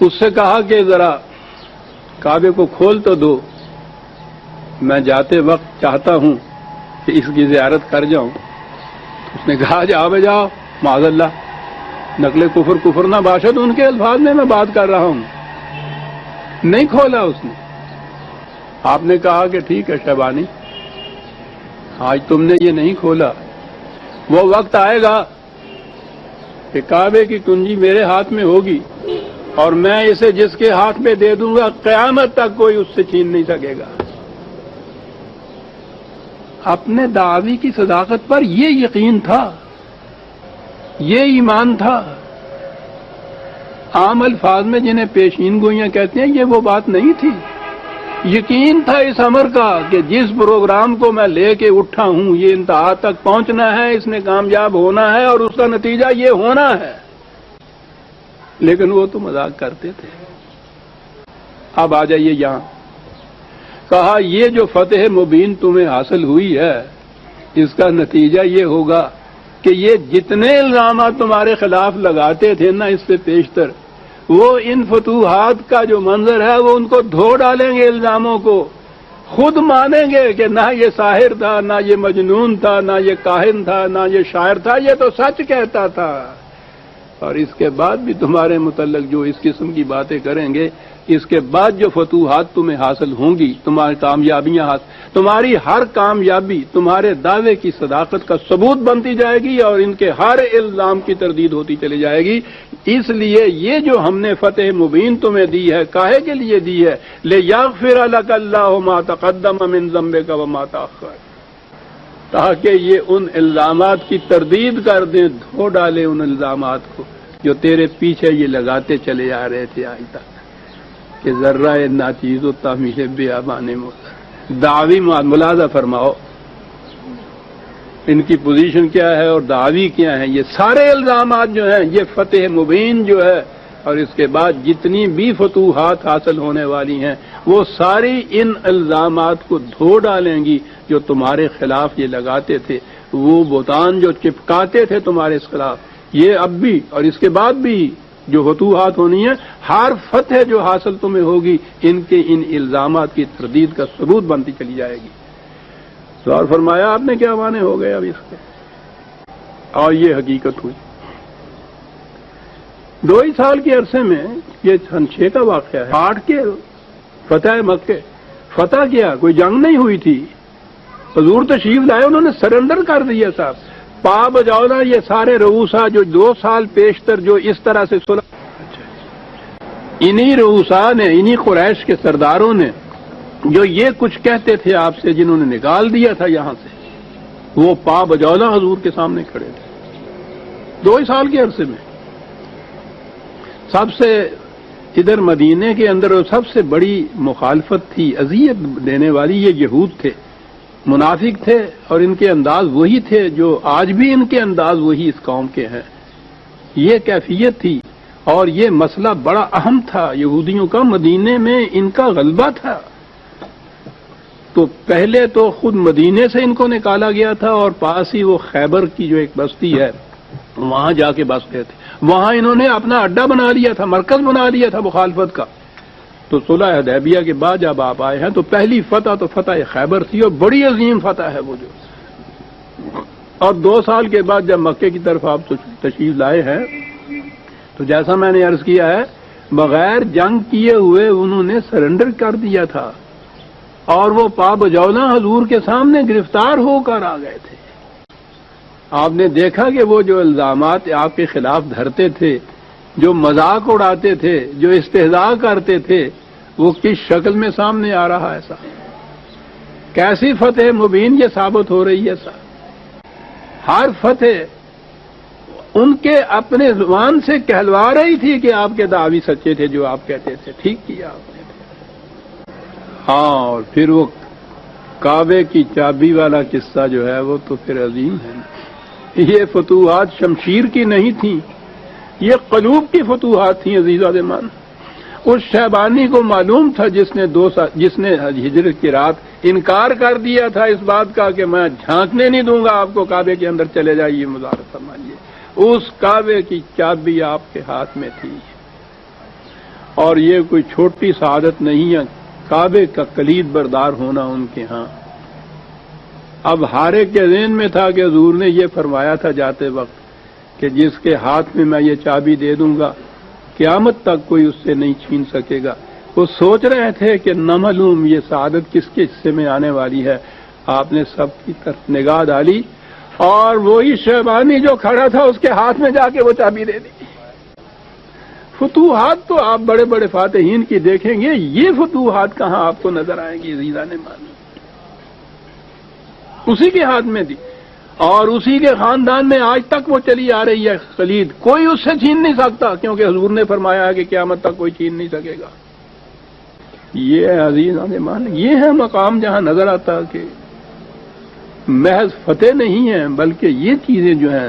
اس سے کہا کہ ذرا کعبے کو کھول تو دو، میں جاتے وقت چاہتا ہوں کہ اس کی زیارت کر جاؤں. اس نے کہا جاؤ بے جاؤ، معاذ اللہ، نقل کفر نہ باشد. ان کے الفاظ میں بات کر رہا ہوں. نہیں کھولا اس نے. آپ نے کہا کہ ٹھیک ہے شیبانی، آج تم نے یہ نہیں کھولا، وہ وقت آئے گا کہ کعبے کی کنجی میرے ہاتھ میں ہوگی، اور میں اسے جس کے ہاتھ میں دے دوں گا قیامت تک کوئی اس سے چھین نہیں سکے گا. اپنے دعوی کی صداقت پر یہ یقین تھا، یہ ایمان تھا. عام الفاظ میں جنہیں پیشین گوئیاں کہتے ہیں، یہ وہ بات نہیں تھی. یقین تھا اس امر کا کہ جس پروگرام کو میں لے کے اٹھا ہوں یہ انتہا تک پہنچنا ہے، اس نے کامیاب ہونا ہے، اور اس کا نتیجہ یہ ہونا ہے. لیکن وہ تو مذاق کرتے تھے. اب آ جائیے یہاں. کہا یہ جو فتح مبین تمہیں حاصل ہوئی ہے، اس کا نتیجہ یہ ہوگا کہ یہ جتنے الزامات تمہارے خلاف لگاتے تھے نا اس سے پیشتر، وہ ان فتوحات کا جو منظر ہے وہ ان کو دھو ڈالیں گے. الزاموں کو خود مانیں گے کہ نہ یہ ساحر تھا، نہ یہ مجنون تھا، نہ یہ کاہن تھا، نہ یہ شاعر تھا، یہ تو سچ کہتا تھا. اور اس کے بعد بھی تمہارے متعلق جو اس قسم کی باتیں کریں گے، اس کے بعد جو فتوحات تمہیں حاصل ہوں گی، تمہاری کامیابیاں تمہاری ہر کامیابی تمہارے دعوے کی صداقت کا ثبوت بنتی جائے گی، اور ان کے ہر الزام کی تردید ہوتی چلی جائے گی. اس لیے یہ جو ہم نے فتح مبین تمہیں دی ہے، کاہے کے لیے دی ہے؟ لیغفر لک اللہ ما تقدم من ذنبک وما تاخر، تاکہ یہ ان الزامات کی تردید کر دیں، دھو ڈالے ان الزامات کو جو تیرے پیچھے یہ لگاتے چلے آ رہے تھے آج تک کہ ذرہ ناچیز و تعمیل بیابان مضر. دعوی ملاحظہ فرماؤ ان کی پوزیشن کیا ہے اور دعوی کیا ہے. یہ سارے الزامات جو ہیں یہ فتح مبین جو ہے، اور اس کے بعد جتنی بھی فتوحات حاصل ہونے والی ہیں وہ ساری ان الزامات کو دھو ڈالیں گی جو تمہارے خلاف یہ لگاتے تھے. وہ بہتان جو چپکاتے تھے تمہارے خلاف، یہ اب بھی اور اس کے بعد بھی جو فتوحات ہونی ہے، ہر فتح جو حاصل تمہیں ہوگی ان کے ان الزامات کی تردید کا ثبوت بنتی چلی جائے گی. سوال فرمایا آپ نے کیا معنی ہو گئے اب اس کے، اور یہ حقیقت ہوئی. 2 ہی سال کے عرصے میں یہ سن 6 کا واقعہ ہے. 8 کے فتح مکہ. فتح کیا، کوئی جنگ نہیں ہوئی تھی. حضور تشریف لائے، انہوں نے سرنڈر کر دیا. صاحب پا بجاؤنا یہ سارے رؤوسا جو 2 سال پیشتر جو اس طرح سے صلح، انہی رؤوسا نے، انہی قریش کے سرداروں نے جو یہ کچھ کہتے تھے آپ سے، جنہوں نے نکال دیا تھا یہاں سے، وہ پا بجولا حضور کے سامنے کھڑے تھے 2 ہی سال کے عرصے میں. سب سے ادھر مدینے کے اندر سب سے بڑی مخالفت تھی، اذیت دینے والی، یہ یہود تھے، منافق تھے، اور ان کے انداز وہی تھے جو آج بھی ان کے انداز وہی اس قوم کے ہیں. یہ کیفیت تھی، اور یہ مسئلہ بڑا اہم تھا یہودیوں کا. مدینے میں ان کا غلبہ تھا، تو پہلے تو خود مدینے سے ان کو نکالا گیا تھا، اور پاس ہی وہ خیبر کی جو ایک بستی ہے وہاں جا کے بس گئے تھے. وہاں انہوں نے اپنا اڈا بنا لیا تھا، مرکز بنا لیا تھا مخالفت کا. تو صلح حدیبیہ کے بعد جب آپ آئے ہیں تو پہلی فتح تو فتح خیبر تھی، اور بڑی عظیم فتح ہے وہ جو. اور 2 سال کے بعد جب مکے کی طرف آپ تشریف لائے ہیں تو جیسا میں نے عرض کیا ہے، بغیر جنگ کیے ہوئے انہوں نے سرنڈر کر دیا تھا، اور وہ پابجولہ حضور کے سامنے گرفتار ہو کر آ گئے تھے۔ آپ نے دیکھا کہ وہ جو الزامات آپ کے خلاف دھرتے تھے، جو مذاق اڑاتے تھے، جو استہزاء کرتے تھے، وہ کس شکل میں سامنے آ رہا ہے صاحب؟ کیسی فتح مبین یہ ثابت ہو رہی ہے صاحب؟ ہر فتح ان کے اپنے زبان سے کہلوا رہی تھی کہ آپ کے دعوی سچے تھے جو آپ کہتے تھے، ٹھیک کیا آپ نے۔ ہاں، اور پھر وہ کعبے کی چابی والا قصہ جو ہے وہ تو پھر عظیم ہے۔ یہ فتوحات شمشیر کی نہیں تھیں، یہ قلوب کی فتوحات تھیں عزیزان۔ اس شیبانی کو معلوم تھا جس نے ہجرت کی رات انکار کر دیا تھا اس بات کا کہ میں جھانکنے نہیں دوں گا آپ کو، کعبے کے اندر چلے جائیے، مظاہرہ فرمائیے۔ اس کعبے کی چابی آپ کے ہاتھ میں تھی، اور یہ کوئی چھوٹی سعادت نہیں ہے کعبے کا کلید بردار ہونا ان کے ہاں۔ اب ہارے کے ذہن میں تھا کہ حضور نے یہ فرمایا تھا جاتے وقت کہ جس کے ہاتھ میں میں یہ چابی دے دوں گا قیامت تک کوئی اس سے نہیں چھین سکے گا۔ وہ سوچ رہے تھے کہ نہ معلوم یہ سعادت کس کے حصے میں آنے والی ہے۔ آپ نے سب کی طرف نگاہ ڈالی اور وہی شیبانی جو کھڑا تھا اس کے ہاتھ میں جا کے وہ چابی دے دی۔ فتوحات تو آپ بڑے بڑے فاتحین کی دیکھیں گے، یہ فتوحات کہاں آپ کو نظر آئیں گی عزیزان مان؟ اسی کے ہاتھ میں دی، اور اسی کے خاندان میں آج تک وہ چلی آ رہی ہے خلید، کوئی اس سے چھین نہیں سکتا، کیونکہ حضور نے فرمایا ہے کہ قیامت تک کوئی چھین نہیں سکے گا۔ یہ ہے عزیزان مان، یہ ہے مقام جہاں نظر آتا کہ محض فتح نہیں ہے، بلکہ یہ چیزیں جو ہیں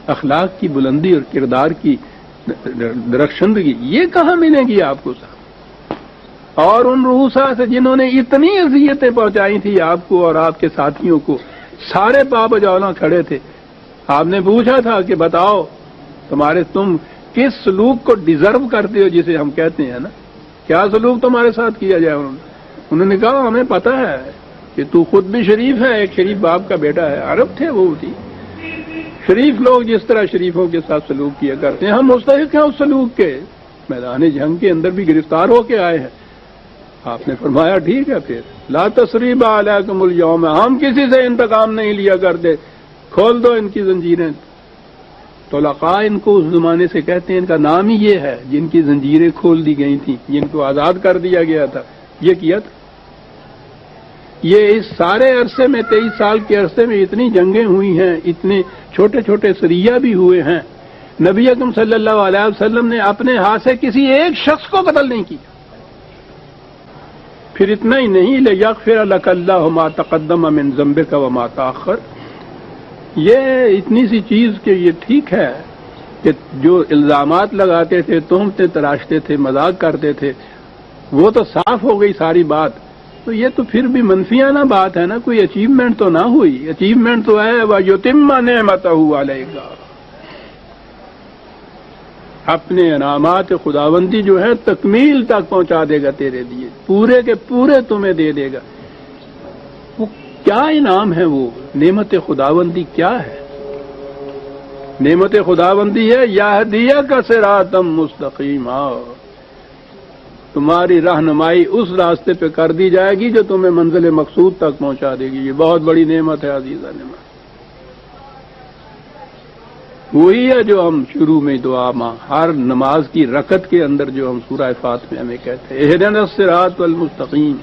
اخلاق کی بلندی اور کردار کی درخشندگی، یہ کہاں ملے گی آپ کو صاحب؟ اور ان رؤسا سے جنہوں نے اتنی اذیتیں پہنچائی تھی آپ کو اور آپ کے ساتھیوں کو، سارے پابجولہ کھڑے تھے۔ آپ نے پوچھا تھا کہ بتاؤ تم کس سلوک کو ڈیزرو کرتے ہو جسے ہم کہتے ہیں نا، کیا سلوک تمہارے ساتھ کیا جائے؟ انہوں نے کہا ہمیں پتہ ہے کہ تو خود بھی شریف ہے، ایک شریف باپ کا بیٹا ہے۔ عرب تھے وہ تھی، شریف لوگ جس طرح شریفوں کے ساتھ سلوک کیا کرتے ہیں، ہم مستحق ہیں اس سلوک کے، میدان جنگ کے اندر بھی گرفتار ہو کے آئے ہیں۔ آپ نے فرمایا ٹھیک ہے، پھر لا تثریب علیکم اليوم، ہم کسی سے انتقام نہیں لیا کرتے، کھول دو ان کی زنجیریں۔ طلقاء ان کو اس زمانے سے کہتے ہیں، ان کا نام ہی یہ ہے، جن کی زنجیریں کھول دی گئی تھیں، جن کو آزاد کر دیا گیا تھا۔ یہ کیا تھا، یہ اس سارے عرصے میں 23 سال کے عرصے میں اتنی جنگیں ہوئی ہیں، اتنے چھوٹے چھوٹے سریہ بھی ہوئے ہیں، نبی اکرم صلی اللہ علیہ وسلم نے اپنے ہاتھ سے کسی ایک شخص کو قتل نہیں کیا۔ پھر اتنا ہی نہیں، لِیَغْفِرَ لَكَ اللَّهُ مَا تَقَدَّمَ مِن ذَنبِكَ وَمَا تَأَخَّرَ، یہ اتنی سی چیز کہ یہ ٹھیک ہے کہ جو الزامات لگاتے تھے، تہمتیں تراشتے تھے، مذاق کرتے تھے، وہ تو صاف ہو گئی ساری بات، تو یہ تو پھر بھی منفیانہ بات ہے نا، کوئی اچیومنٹ تو نہ ہوئی۔ اچیومنٹ تو ہے وَيُتِمَّ نِعْمَتَهُ عَلَيْكَ، اپنے انعامات خداوندی جو ہے تکمیل تک پہنچا دے گا تیرے لیے، پورے کے پورے تمہیں دے دے گا۔ وہ کیا انعام ہے؟ وہ نعمت خداوندی کیا ہے؟ نعمت خداوندی ہے یہدیک صراطا مستقیما، تمہاری رہنمائی اس راستے پہ کر دی جائے گی جو تمہیں منزل مقصود تک پہنچا دے گی۔ یہ بہت بڑی نعمت ہے عزیزان۔ وہی ہے جو ہم شروع میں دعا ماں ہر نماز کی رکعت کے اندر جو ہم سورہ فاتحہ میں کہتے ہیں، اہدنا الصراط المستقیم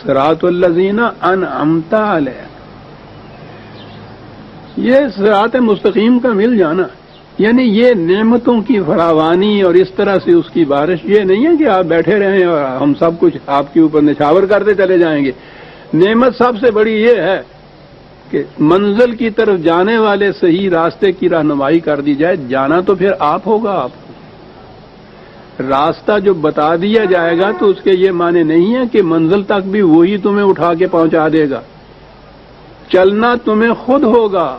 صراط الذین انعمت علیہم۔ یہ صراط مستقیم کا مل جانا، یعنی یہ نعمتوں کی فراوانی اور اس طرح سے اس کی بارش، یہ نہیں ہے کہ آپ بیٹھے رہیں اور ہم سب کچھ آپ کے اوپر نچھاور کرتے چلے جائیں گے۔ نعمت سب سے بڑی یہ ہے کہ منزل کی طرف جانے والے صحیح راستے کی رہنمائی کر دی جائے۔ جانا تو پھر آپ ہوگا، آپ کو راستہ جو بتا دیا جائے گا تو اس کے یہ معنی نہیں ہے کہ منزل تک بھی وہی تمہیں اٹھا کے پہنچا دے گا، چلنا تمہیں خود ہوگا۔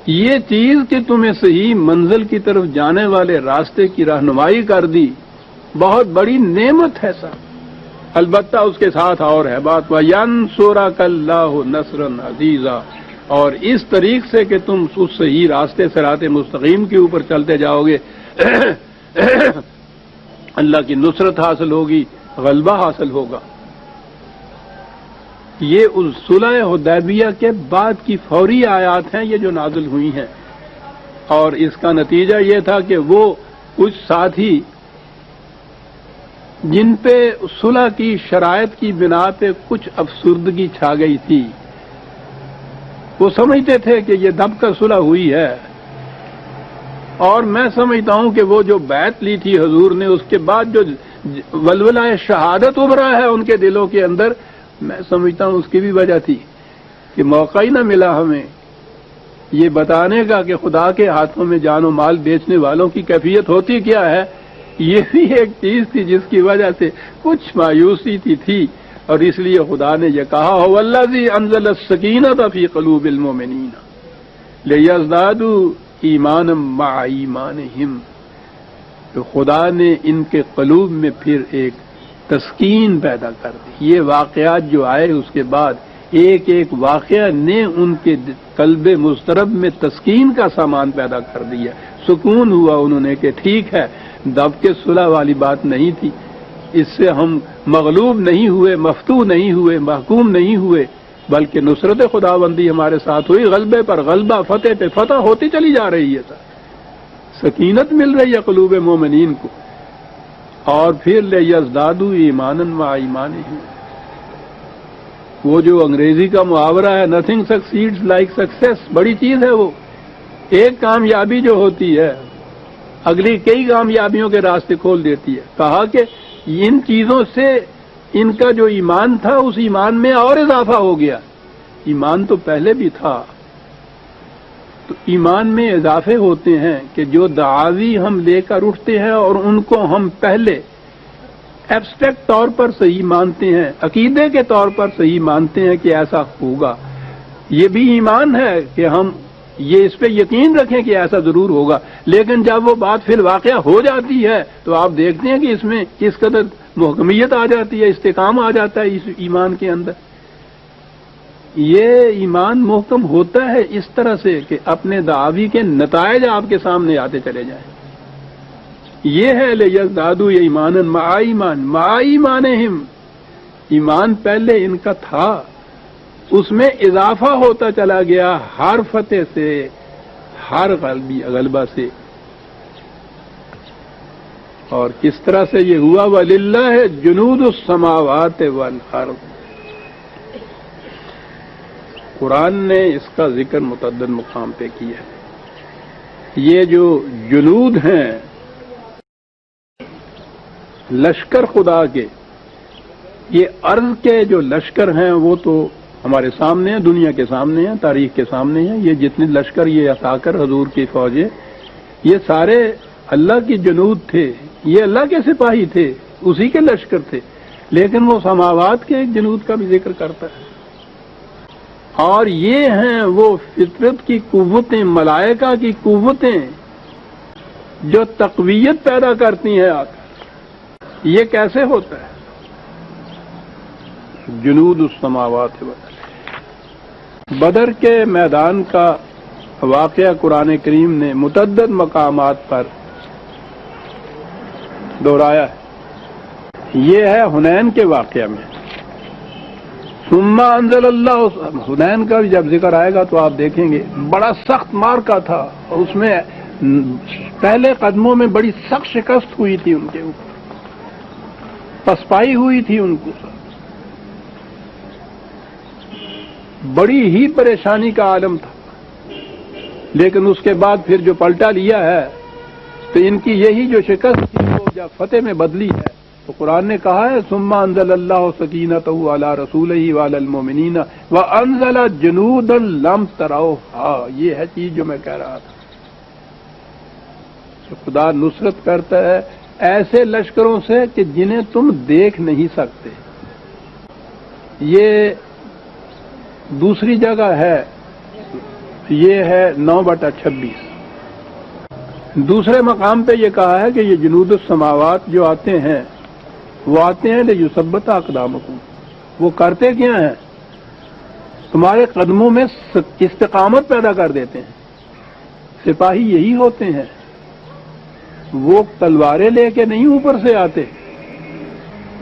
یہ چیز کہ تمہیں صحیح منزل کی طرف جانے والے راستے کی رہنمائی کر دی، بہت بڑی نعمت ہے صاحب۔ البتہ اس کے ساتھ اور ہے بات، وَيَنْصُرَكَ اللَّهُ نَصْرًا عَزِيزًا، اور اس طریق سے کہ تم اس صحیح راستے صراط مستقیم کے اوپر چلتے جاؤ گے، اللہ کی نصرت حاصل ہوگی، غلبہ حاصل ہوگا۔ یہ صلح حدیبیہ کے بعد کی فوری آیات ہیں یہ جو نازل ہوئی ہیں، اور اس کا نتیجہ یہ تھا کہ وہ کچھ ساتھی جن پہ صلح کی شرائط کی بنا پہ کچھ افسردگی چھا گئی تھی، وہ سمجھتے تھے کہ یہ دب کر صلح ہوئی ہے، اور میں سمجھتا ہوں کہ وہ جو بیعت لی تھی حضور نے، اس کے بعد جو ولولہ شہادت ابھرا ہے ان کے دلوں کے اندر، میں سمجھتا ہوں اس کی بھی وجہ تھی کہ موقع ہی نہ ملا ہمیں یہ بتانے کا کہ خدا کے ہاتھوں میں جان و مال بیچنے والوں کی کیفیت ہوتی کیا ہے۔ یہ بھی ایک چیز تھی جس کی وجہ سے کچھ مایوسی تھی، اور اس لیے خدا نے یہ کہا هو الذی انزل السکینۃ فی قلوب المؤمنین لیزدادوا ایمانا مع ایمانہم، تو خدا نے ان کے قلوب میں پھر ایک تسکین پیدا کر دی۔ یہ واقعات جو آئے اس کے بعد ایک ایک واقعہ نے ان کے قلب مضطرب میں تسکین کا سامان پیدا کر دیا، سکون ہوا انہوں نے کہ ٹھیک ہے، دب کے صلح والی بات نہیں تھی، اس سے ہم مغلوب نہیں ہوئے، مفتوح نہیں ہوئے، محکوم نہیں ہوئے، بلکہ نصرت خداوندی ہمارے ساتھ ہوئی، غلبے پر غلبہ، فتح پہ فتح ہوتی چلی جا رہی ہے، سکینت مل رہی ہے قلوب مومنین کو۔ اور پھر لیزدادوا ایمانا مع ایمانہم، وہ جو انگریزی کا محاورہ ہے نتھنگ سکسیڈز لائک سکسیس، بڑی چیز ہے وہ۔ ایک کامیابی جو ہوتی ہے اگلی کئی کامیابیوں کے راستے کھول دیتی ہے۔ کہا کہ ان چیزوں سے ان کا جو ایمان تھا اس ایمان میں اور اضافہ ہو گیا، ایمان تو پہلے بھی تھا، تو ایمان میں اضافے ہوتے ہیں کہ جو دعاوی ہم لے کر اٹھتے ہیں اور ان کو ہم پہلے ایبسٹریکٹ طور پر صحیح مانتے ہیں، عقیدے کے طور پر صحیح مانتے ہیں کہ ایسا ہوگا، یہ بھی ایمان ہے کہ ہم یہ اس پہ یقین رکھیں کہ ایسا ضرور ہوگا، لیکن جب وہ بات پھر واقعہ ہو جاتی ہے تو آپ دیکھتے ہیں کہ اس میں کس قدر محکمیت آ جاتی ہے، استحکام آ جاتا ہے اس ایمان کے اندر۔ یہ ایمان محکم ہوتا ہے اس طرح سے کہ اپنے دعاوی کے نتائج آپ کے سامنے آتے چلے جائیں۔ یہ ہے لیزدادوا ایمانا مع ایمانہم، ایمان پہلے ان کا تھا، اس میں اضافہ ہوتا چلا گیا ہر فتح سے، ہر غلبہ سے۔ اور کس طرح سے یہ ہوا؟ وَلِلَّهِ جُنُودُ السَّمَاوَاتِ وَالْأَرْضِ، قرآن نے اس کا ذکر متعدد مقام پہ کیا ہے۔ یہ جو جنود ہیں، لشکر خدا کے، یہ ارض کے جو لشکر ہیں وہ تو ہمارے سامنے ہیں، دنیا کے سامنے ہیں، تاریخ کے سامنے ہیں۔ یہ جتنے لشکر یہ عطا کر حضور کی فوجیں، یہ سارے اللہ کی جنود تھے، یہ اللہ کے سپاہی تھے، اسی کے لشکر تھے، لیکن وہ سماوات کے ایک جنود کا بھی ذکر کرتا ہے، اور یہ ہیں وہ فطرت کی قوتیں، ملائکہ کی قوتیں جو تقویت پیدا کرتی ہیں۔ یہ کیسے ہوتا ہے؟ جنود السماوات والارض۔ بدر کے میدان کا واقعہ قرآن کریم نے متعدد مقامات پر دہرایا ہے۔ یہ ہے حنین کے واقعہ میں، ثم انزل اللہ، حنین کا بھی جب ذکر آئے گا تو آپ دیکھیں گے بڑا سخت مارکا تھا، اور اس میں پہلے قدموں میں بڑی سخت شکست ہوئی تھی، ان کے اوپر پسپائی ہوئی تھی، ان کو بڑی ہی پریشانی کا عالم تھا، لیکن اس کے بعد پھر جو پلٹا لیا ہے تو ان کی یہی جو شکست تھی وہ جب فتح میں بدلی ہے، تو قرآن نے کہا ہے ثم انزل اللہ سکینتہ علی رسولہ وعلی المؤمنین وانزل جنودا لم تروها۔ یہ ہے چیز جو میں کہہ رہا تھا، خدا نصرت کرتا ہے ایسے لشکروں سے کہ جنہیں تم دیکھ نہیں سکتے۔ یہ دوسری جگہ ہے، یہ ہے 9/26۔ دوسرے مقام پہ یہ کہا ہے کہ یہ جنود السماوات جو آتے ہیں وہ آتے ہیں لیثبت اقدامکم، وہ کرتے کیا ہیں؟ تمہارے قدموں میں استقامت پیدا کر دیتے ہیں۔ سپاہی یہی ہوتے ہیں وہ تلواریں لے کے نہیں اوپر سے آتے،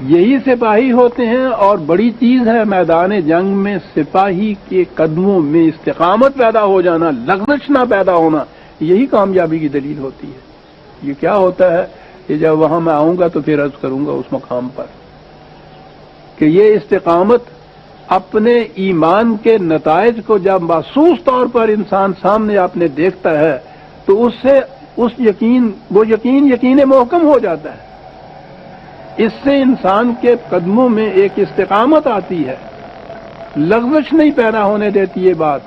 یہی سپاہی ہوتے ہیں. اور بڑی چیز ہے میدان جنگ میں سپاہی کے قدموں میں استقامت پیدا ہو جانا، لغزش نہ پیدا ہونا، یہی کامیابی کی دلیل ہوتی ہے. یہ کیا ہوتا ہے کہ جب وہاں میں آؤں گا تو پھر عرض کروں گا اس مقام پر کہ یہ استقامت اپنے ایمان کے نتائج کو جب محسوس طور پر انسان سامنے اپنے دیکھتا ہے تو اس سے وہ یقین محکم ہو جاتا ہے. اس سے انسان کے قدموں میں ایک استقامت آتی ہے، لغزش نہیں پیدا ہونے دیتی یہ بات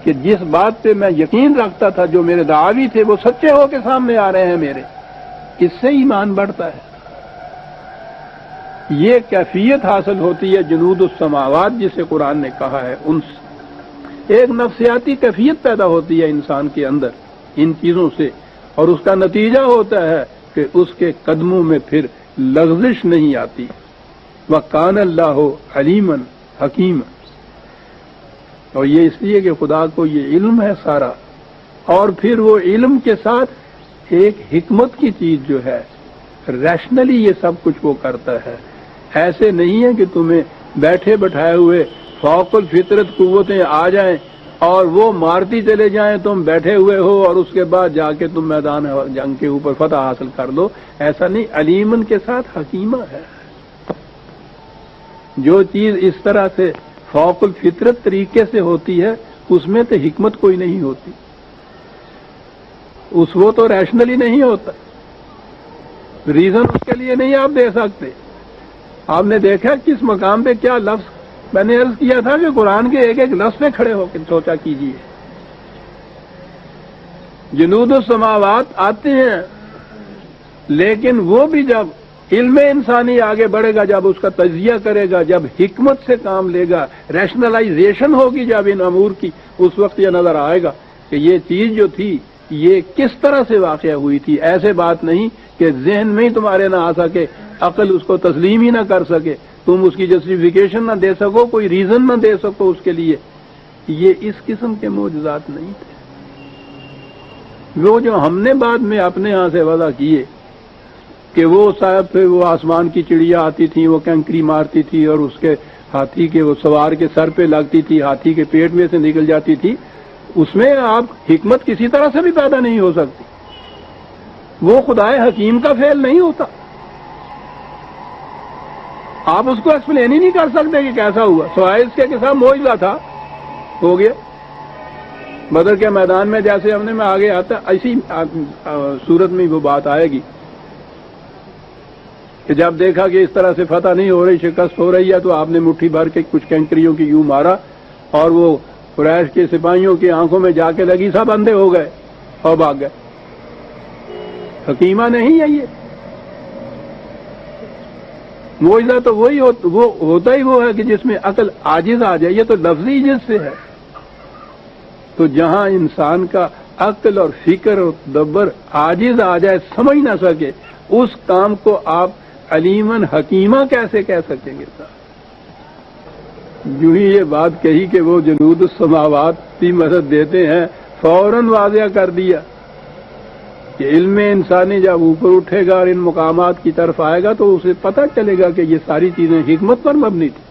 کہ جس بات پہ میں یقین رکھتا تھا، جو میرے دعاوی تھے وہ سچے ہو کے سامنے آ رہے ہیں میرے. اس سے ایمان بڑھتا ہے. یہ کیفیت حاصل ہوتی ہے جنود السماوات جسے قرآن نے کہا ہے، ان سے ایک نفسیاتی کیفیت پیدا ہوتی ہے انسان کے اندر ان چیزوں سے، اور اس کا نتیجہ ہوتا ہے کہ اس کے قدموں میں پھر لغزش نہیں آتی. وَقَانَ اللَّهُ عَلِيمًا حَكِيمًا. اور یہ اس لیے کہ خدا کو یہ علم ہے سارا، اور پھر وہ علم کے ساتھ ایک حکمت کی چیز جو ہے، ریشنلی یہ سب کچھ وہ کرتا ہے. ایسے نہیں ہے کہ تمہیں بیٹھے بٹھائے ہوئے فوق الفطرت قوتیں آ جائیں اور وہ مارتی چلے جائیں، تم بیٹھے ہوئے ہو اور اس کے بعد جا کے تم میدان جنگ کے اوپر فتح حاصل کر لو. ایسا نہیں، علیمن کے ساتھ حکیمہ ہے. جو چیز اس طرح سے فوق الفطرت طریقے سے ہوتی ہے اس میں تو حکمت کوئی نہیں ہوتی، وہ تو ریشنلی نہیں ہوتا، ریزن اس کے لیے نہیں آپ دے سکتے. آپ نے دیکھا کس مقام پہ کیا لفظ، میں نے عرض کیا تھا کہ قرآن کے ایک ایک لفظ پہ کھڑے ہو کے سوچا کیجیے. جنود السماوات آتے ہیں، لیکن وہ بھی جب علم انسانی آگے بڑھے گا، جب اس کا تجزیہ کرے گا، جب حکمت سے کام لے گا، ریشنلائزیشن ہوگی جب ان امور کی، اس وقت یہ نظر آئے گا کہ یہ چیز جو تھی یہ کس طرح سے واقع ہوئی تھی. ایسے بات نہیں کہ ذہن میں ہی تمہارے نہ آ سکے، عقل اس کو تسلیم ہی نہ کر سکے، تم اس کی جسٹیفیکیشن نہ دے سکو، کوئی ریزن نہ دے سکو اس کے لیے. یہ اس قسم کے معجزات نہیں تھے. وہ جو ہم نے بعد میں اپنے ہاں سے وضع کیے کہ وہ صاحب پہ وہ آسمان کی چڑیا آتی تھی، وہ کنکری مارتی تھی اور اس کے ہاتھی کے وہ سوار کے سر پہ لگتی تھی، ہاتھی کے پیٹ میں سے نکل جاتی تھی، اس میں آپ حکمت کسی طرح سے بھی پیدا نہیں ہو سکتی. وہ خدائے حکیم کا فعل نہیں ہوتا، آپ اس کو ایکسپلین ہی نہیں کر سکتے کہ کیسا ہوا، سوائے اس کے ساتھ معجزہ تھا، ہو گیا. بدر کے میدان میں جیسے ہم نے میں آگے آتا، ایسی صورت میں وہ بات آئے گی کہ جب دیکھا کہ اس طرح سے فتح نہیں ہو رہی، شکست ہو رہی ہے، تو آپ نے مٹھی بھر کے کچھ کینکریوں کی یوں مارا اور وہ قریش کے سپاہیوں کی آنکھوں میں جا کے لگی، سب اندھے ہو گئے اور بھاگ گئے. حکیمہ نہیں ہے یہ معجزہ، تو وہی وہ ہوتا ہی وہ ہے کہ جس میں عقل عاجز آ جائے. یہ تو لفظی جس سے ہے. تو جہاں انسان کا عقل اور فکر اور تدبر عاجز آ جائے، سمجھ نہ سکے، اس کام کو آپ علیمن حکیمہ کیسے کہہ سکیں گے صاحب؟ جو ہی یہ بات کہی کہ وہ جنود السماوات کی مدد دیتے ہیں، فوراً واضح کر دیا کہ علم انسانی جب اوپر اٹھے گا اور ان مقامات کی طرف آئے گا تو اسے پتہ چلے گا کہ یہ ساری چیزیں حکمت پر مبنی تھی.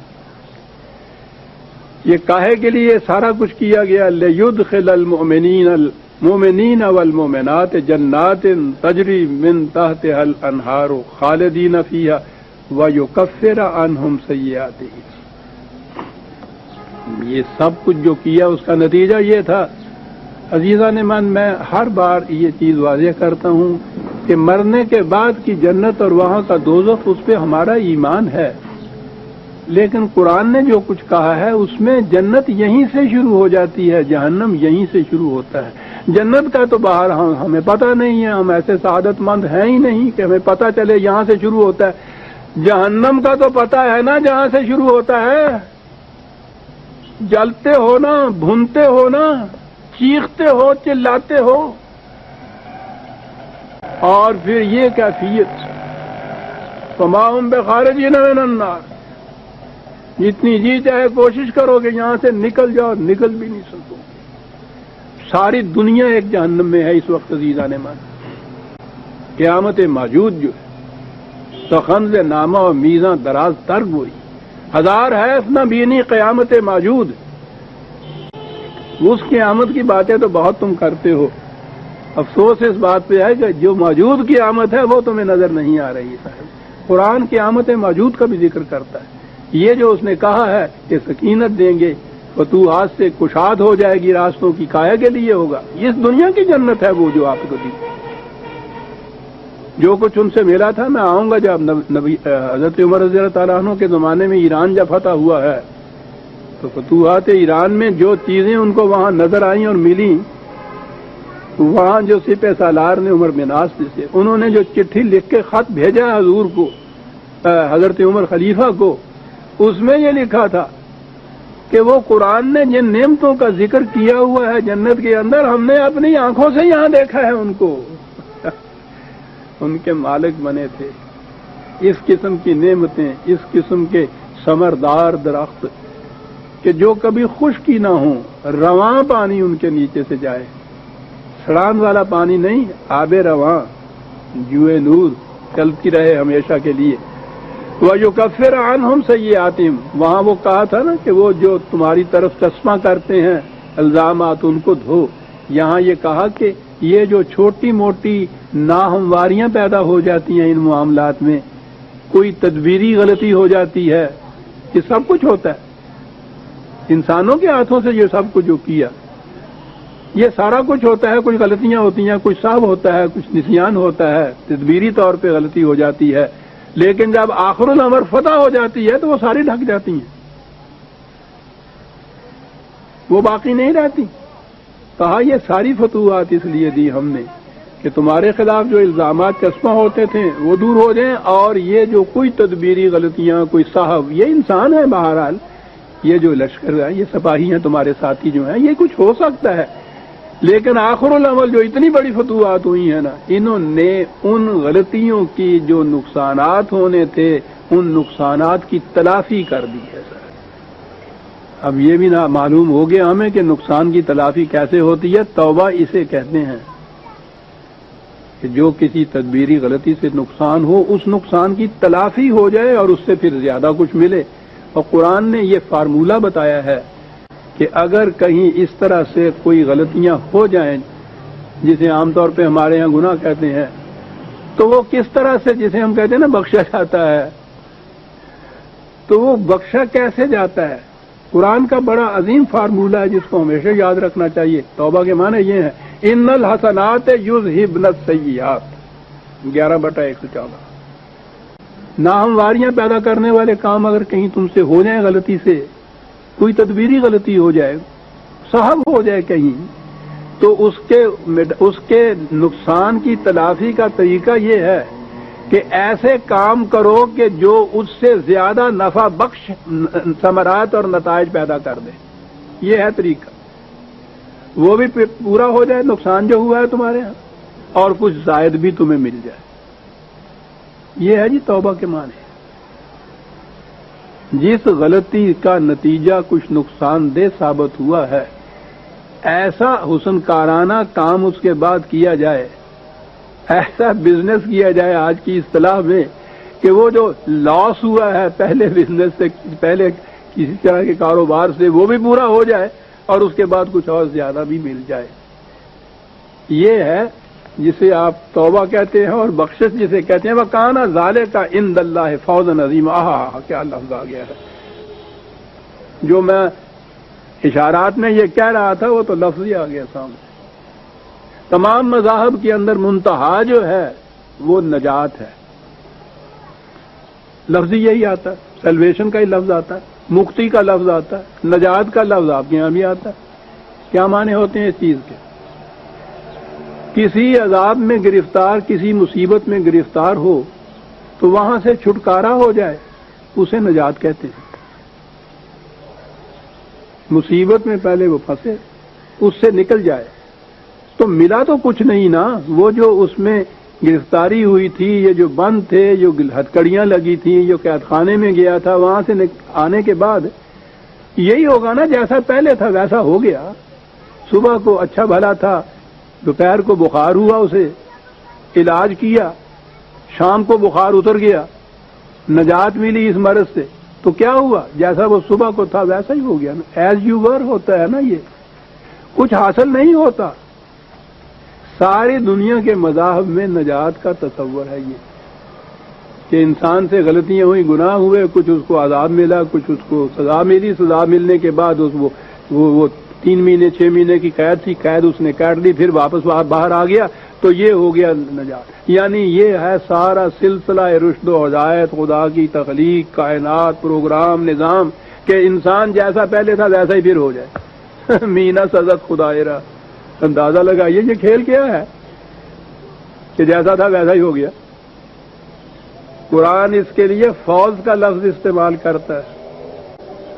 یہ کاہے کے لیے سارا کچھ کیا گیا؟ لِيُدْخِلَ الْمُؤْمِنِينَ وَالْمُؤْمِنَاتِ جَنَّاتٍ تَجْرِي مِن تَحْتِهَا الْأَنْهَارُ خَالِدِينَ فِيهَا وَيُكَفِّرَ عَنْهُمْ سَيِّئَاتِهِمْ. یہ سب کچھ جو کیا اس کا نتیجہ یہ تھا. عزیزان من، میں ہر بار یہ چیز واضح کرتا ہوں کہ مرنے کے بعد کی جنت اور وہاں کا دوزخ، اس پہ ہمارا ایمان ہے، لیکن قرآن نے جو کچھ کہا ہے اس میں جنت یہیں سے شروع ہو جاتی ہے، جہنم یہیں سے شروع ہوتا ہے. جنت کا تو باہر ہمیں پتہ نہیں ہے، ہم ایسے سعادت مند ہیں ہی نہیں کہ ہمیں پتہ چلے یہاں سے شروع ہوتا ہے. جہنم کا تو پتہ ہے نا جہاں سے شروع ہوتا ہے. جلتے ہو نا، بھونتے ہو نا، چیختے ہو، چلاتے ہو، اور پھر یہ کیفیت فما هم بخارجین من النار. جتنی جی چاہے کوشش کرو کہ یہاں سے نکل جاؤ، نکل بھی نہیں سکو. ساری دنیا ایک جہنم میں ہے اس وقت عزیزان من. قیامت موجود جو ہے سخنز نامہ و میزاں دراز تر ہوئی، ہزار حیف نہ بینی قیامت موجود۔ اس قیامت کی باتیں تو بہت تم کرتے ہو، افسوس اس بات پہ ہے کہ جو موجود قیامت ہے وہ تمہیں نظر نہیں آ رہی ہے۔ قرآن قیامت موجود کا بھی ذکر کرتا ہے۔ یہ جو اس نے کہا ہے کہ سکینت دیں گے، فتوحات سے کشاد ہو جائے گی راستوں کی، کائے کے لیے ہوگا؟ اس دنیا کی جنت ہے وہ جو آپ کو دی۔ جو کچھ ان سے ملا تھا، میں آؤں گا جب نبی حضرت عمر رضی اللہ تعالیٰ عنہ کے زمانے میں ایران جب فتح ہوا ہے تو فتوحات ایران میں جو چیزیں ان کو وہاں نظر آئیں اور ملی، وہاں جو سپہ سالار نے عمر بن عاص سے انہوں نے جو چٹھی لکھ کے خط بھیجا حضور کو، حضرت عمر خلیفہ کو، اس میں یہ لکھا تھا کہ وہ قرآن نے جن نعمتوں کا ذکر کیا ہوا ہے جنت کے اندر، ہم نے اپنی آنکھوں سے یہاں دیکھا ہے ان کو۔ ان کے مالک بنے تھے اس قسم کی نعمتیں، اس قسم کے ثمردار درخت کہ جو کبھی خشکی نہ ہوں، رواں پانی ان کے نیچے سے جائے، سڑان والا پانی نہیں، آب رواں، جوئے نور چلتی رہے ہمیشہ کے لیے۔ وَيُكَفِّرَ عَنْهُمْ سَيِّئَاتِهِمْ، وہاں وہ کہا تھا نا کہ وہ جو تمہاری طرف چشمہ کرتے ہیں الزامات ان کو دھو، یہاں یہ کہا کہ یہ جو چھوٹی موٹی ناہمواریاں پیدا ہو جاتی ہیں ان معاملات میں، کوئی تدبیری غلطی ہو جاتی ہے، یہ سب کچھ ہوتا ہے انسانوں کے ہاتھوں سے، یہ سب کچھ جو کیا یہ سارا کچھ ہوتا ہے، کچھ غلطیاں ہوتی ہیں، کچھ صاف ہوتا ہے، کچھ نسیان ہوتا ہے، تدبیری طور پہ غلطی ہو جاتی ہے، لیکن جب آخر الامر فتح ہو جاتی ہے تو وہ ساری ڈھک جاتی ہیں، وہ باقی نہیں رہتی۔ کہا یہ ساری فتوحات اس لیے دی ہم نے کہ تمہارے خلاف جو الزامات چسپاں ہوتے تھے وہ دور ہو جائیں، اور یہ جو کوئی تدبیری غلطیاں، کوئی صاحب، یہ انسان ہے بہرحال، یہ جو لشکر ہے، یہ سپاہی ہیں تمہارے ساتھی جو ہیں، یہ کچھ ہو سکتا ہے، لیکن آخر العمل جو اتنی بڑی فتوحات ہوئی ہیں نا، انہوں نے ان غلطیوں کی جو نقصانات ہونے تھے ان نقصانات کی تلافی کر دی ہے سر۔ اب یہ بھی نہ معلوم ہو گیا ہمیں کہ نقصان کی تلافی کیسے ہوتی ہے۔ توبہ اسے کہتے ہیں کہ جو کسی تدبیری غلطی سے نقصان ہو، اس نقصان کی تلافی ہو جائے اور اس سے پھر زیادہ کچھ ملے۔ اور قرآن نے یہ فارمولہ بتایا ہے کہ اگر کہیں اس طرح سے کوئی غلطیاں ہو جائیں جسے عام طور پہ ہمارے ہاں گناہ کہتے ہیں، تو وہ کس طرح سے، جسے ہم کہتے ہیں نا بخشا جاتا ہے، تو وہ بخشا کیسے جاتا ہے؟ قرآن کا بڑا عظیم فارمولہ ہے جس کو ہمیشہ یاد رکھنا چاہیے۔ توبہ کے معنی یہ ہے ان الحسنات یذہبن السیئات، 11/114۔ ناہمواریاں پیدا کرنے والے کام اگر کہیں تم سے ہو جائیں غلطی سے، کوئی تدبیری غلطی ہو جائے، صاحب ہو جائے کہیں، تو اس کے نقصان کی تلافی کا طریقہ یہ ہے کہ ایسے کام کرو کہ جو اس سے زیادہ نفع بخش ثمرات اور نتائج پیدا کر دے۔ یہ ہے طریقہ، وہ بھی پورا ہو جائے نقصان جو ہوا ہے تمہارے ہاں، اور کچھ زائد بھی تمہیں مل جائے۔ یہ ہے جی توبہ کے معنی۔ جس غلطی کا نتیجہ کچھ نقصان دہ ثابت ہوا ہے، ایسا حسن کارانہ کام اس کے بعد کیا جائے، ایسا بزنس کیا جائے آج کی اصطلاح میں کہ وہ جو لاس ہوا ہے پہلے بزنس سے، پہلے کسی طرح کے کاروبار سے، وہ بھی پورا ہو جائے اور اس کے بعد کچھ اور زیادہ بھی مل جائے۔ یہ ہے جسے آپ توبہ کہتے ہیں، اور بخشش جسے کہتے ہیں۔ وَكَانَ ذَلِكَ عِندَ اللَّهِ فَوْزًا عَظِيمًا۔ کیا لفظ آ گیا ہے! جو میں اشارات میں یہ کہہ رہا تھا وہ تو لفظ ہی آ گیا سامنے۔ تمام مذاہب کے اندر منتہا جو ہے وہ نجات ہے، لفظ یہی آتا ہے، سیلویشن کا ہی لفظ آتا ہے، مکتی کا لفظ آتا ہے، نجات کا لفظ آپ کے یہاں بھی آتا ہے۔ کیا معنی ہوتے ہیں اس چیز کے؟ کسی عذاب میں گرفتار، کسی مصیبت میں گرفتار ہو تو وہاں سے چھٹکارا ہو جائے، اسے نجات کہتے ہیں۔ مصیبت میں پہلے وہ پھنسے، اس سے نکل جائے تو ملا تو کچھ نہیں نا، وہ جو اس میں گرفتاری ہوئی تھی، یہ جو بند تھے، جو ہتکڑیاں لگی تھیں، جو قید خانے میں گیا تھا، وہاں سے آنے کے بعد یہی ہوگا نا، جیسا پہلے تھا ویسا ہو گیا۔ صبح کو اچھا بھلا تھا، دوپہر کو بخار ہوا اسے، علاج کیا، شام کو بخار اتر گیا، نجات ملی اس مرض سے، تو کیا ہوا؟ جیسا وہ صبح کو تھا ویسا ہی ہو گیا نا، ایز یو ور ہوتا ہے نا، یہ کچھ حاصل نہیں ہوتا۔ ساری دنیا کے مذاہب میں نجات کا تصور ہے یہ کہ انسان سے غلطیاں ہوئی، گناہ ہوئے، کچھ اس کو عذاب ملا، کچھ اس کو سزا ملی، سزا ملنے کے بعد وہ 3 مہینے 6 مہینے کی قید تھی، قید اس نے کاٹ دی، پھر واپس باہر آ گیا، تو یہ ہو گیا نجات۔ یعنی یہ ہے سارا سلسلہ رشد و ہدایت، خدا کی تخلیق، کائنات، پروگرام، نظام، کہ انسان جیسا پہلے تھا ویسا ہی پھر ہو جائے۔ مینا سزت خدائرہ، اندازہ لگائیے یہ کھیل کیا ہے کہ جیسا تھا ویسا ہی ہو گیا۔ قرآن اس کے لیے فوز کا لفظ استعمال کرتا ہے۔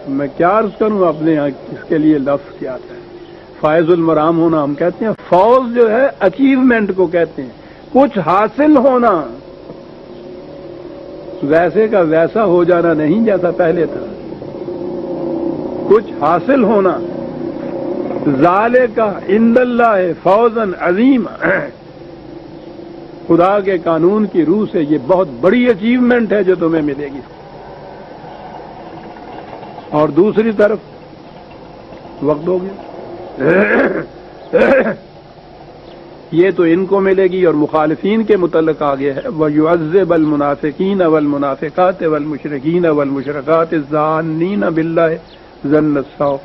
میں کیا عرض کروں اپنے یہاں اس کے لیے لفظ کیا ہے؟ فائز المرام ہونا ہم کہتے ہیں، فوز جو ہے اچیومنٹ کو کہتے ہیں، کچھ حاصل ہونا، ویسے کا ویسا ہو جانا نہیں جیسا پہلے تھا، کچھ حاصل ہونا۔ ذالک عند اللہ فوزا عظیم، خدا کے قانون کی روح سے یہ بہت بڑی اچیومنٹ ہے جو تمہیں ملے گی۔ اور دوسری طرف وقت ہو گیا، یہ تو ان کو ملے گی، اور مخالفین کے متعلق آگے ہے وَيُعَذِّبَ الْمُنَافِقِينَ وَالْمُنَافِقَاتِ وَالْمُشْرِكِينَ وَالْمُشْرِكَاتِ الظَّانِّينَ بِاللَّهِ ظَنَّ السَّوْءِ،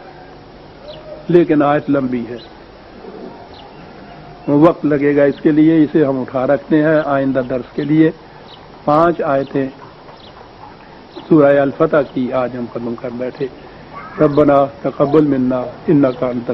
لیکن آیت لمبی ہے، وقت لگے گا اس کے لیے، اسے ہم اٹھا رکھتے ہیں آئندہ درس کے لیے۔ 5 آیتیں سورہ الفتح کی آج ہم ختم کر بیٹھے۔ ربنا تقبل منا انک انت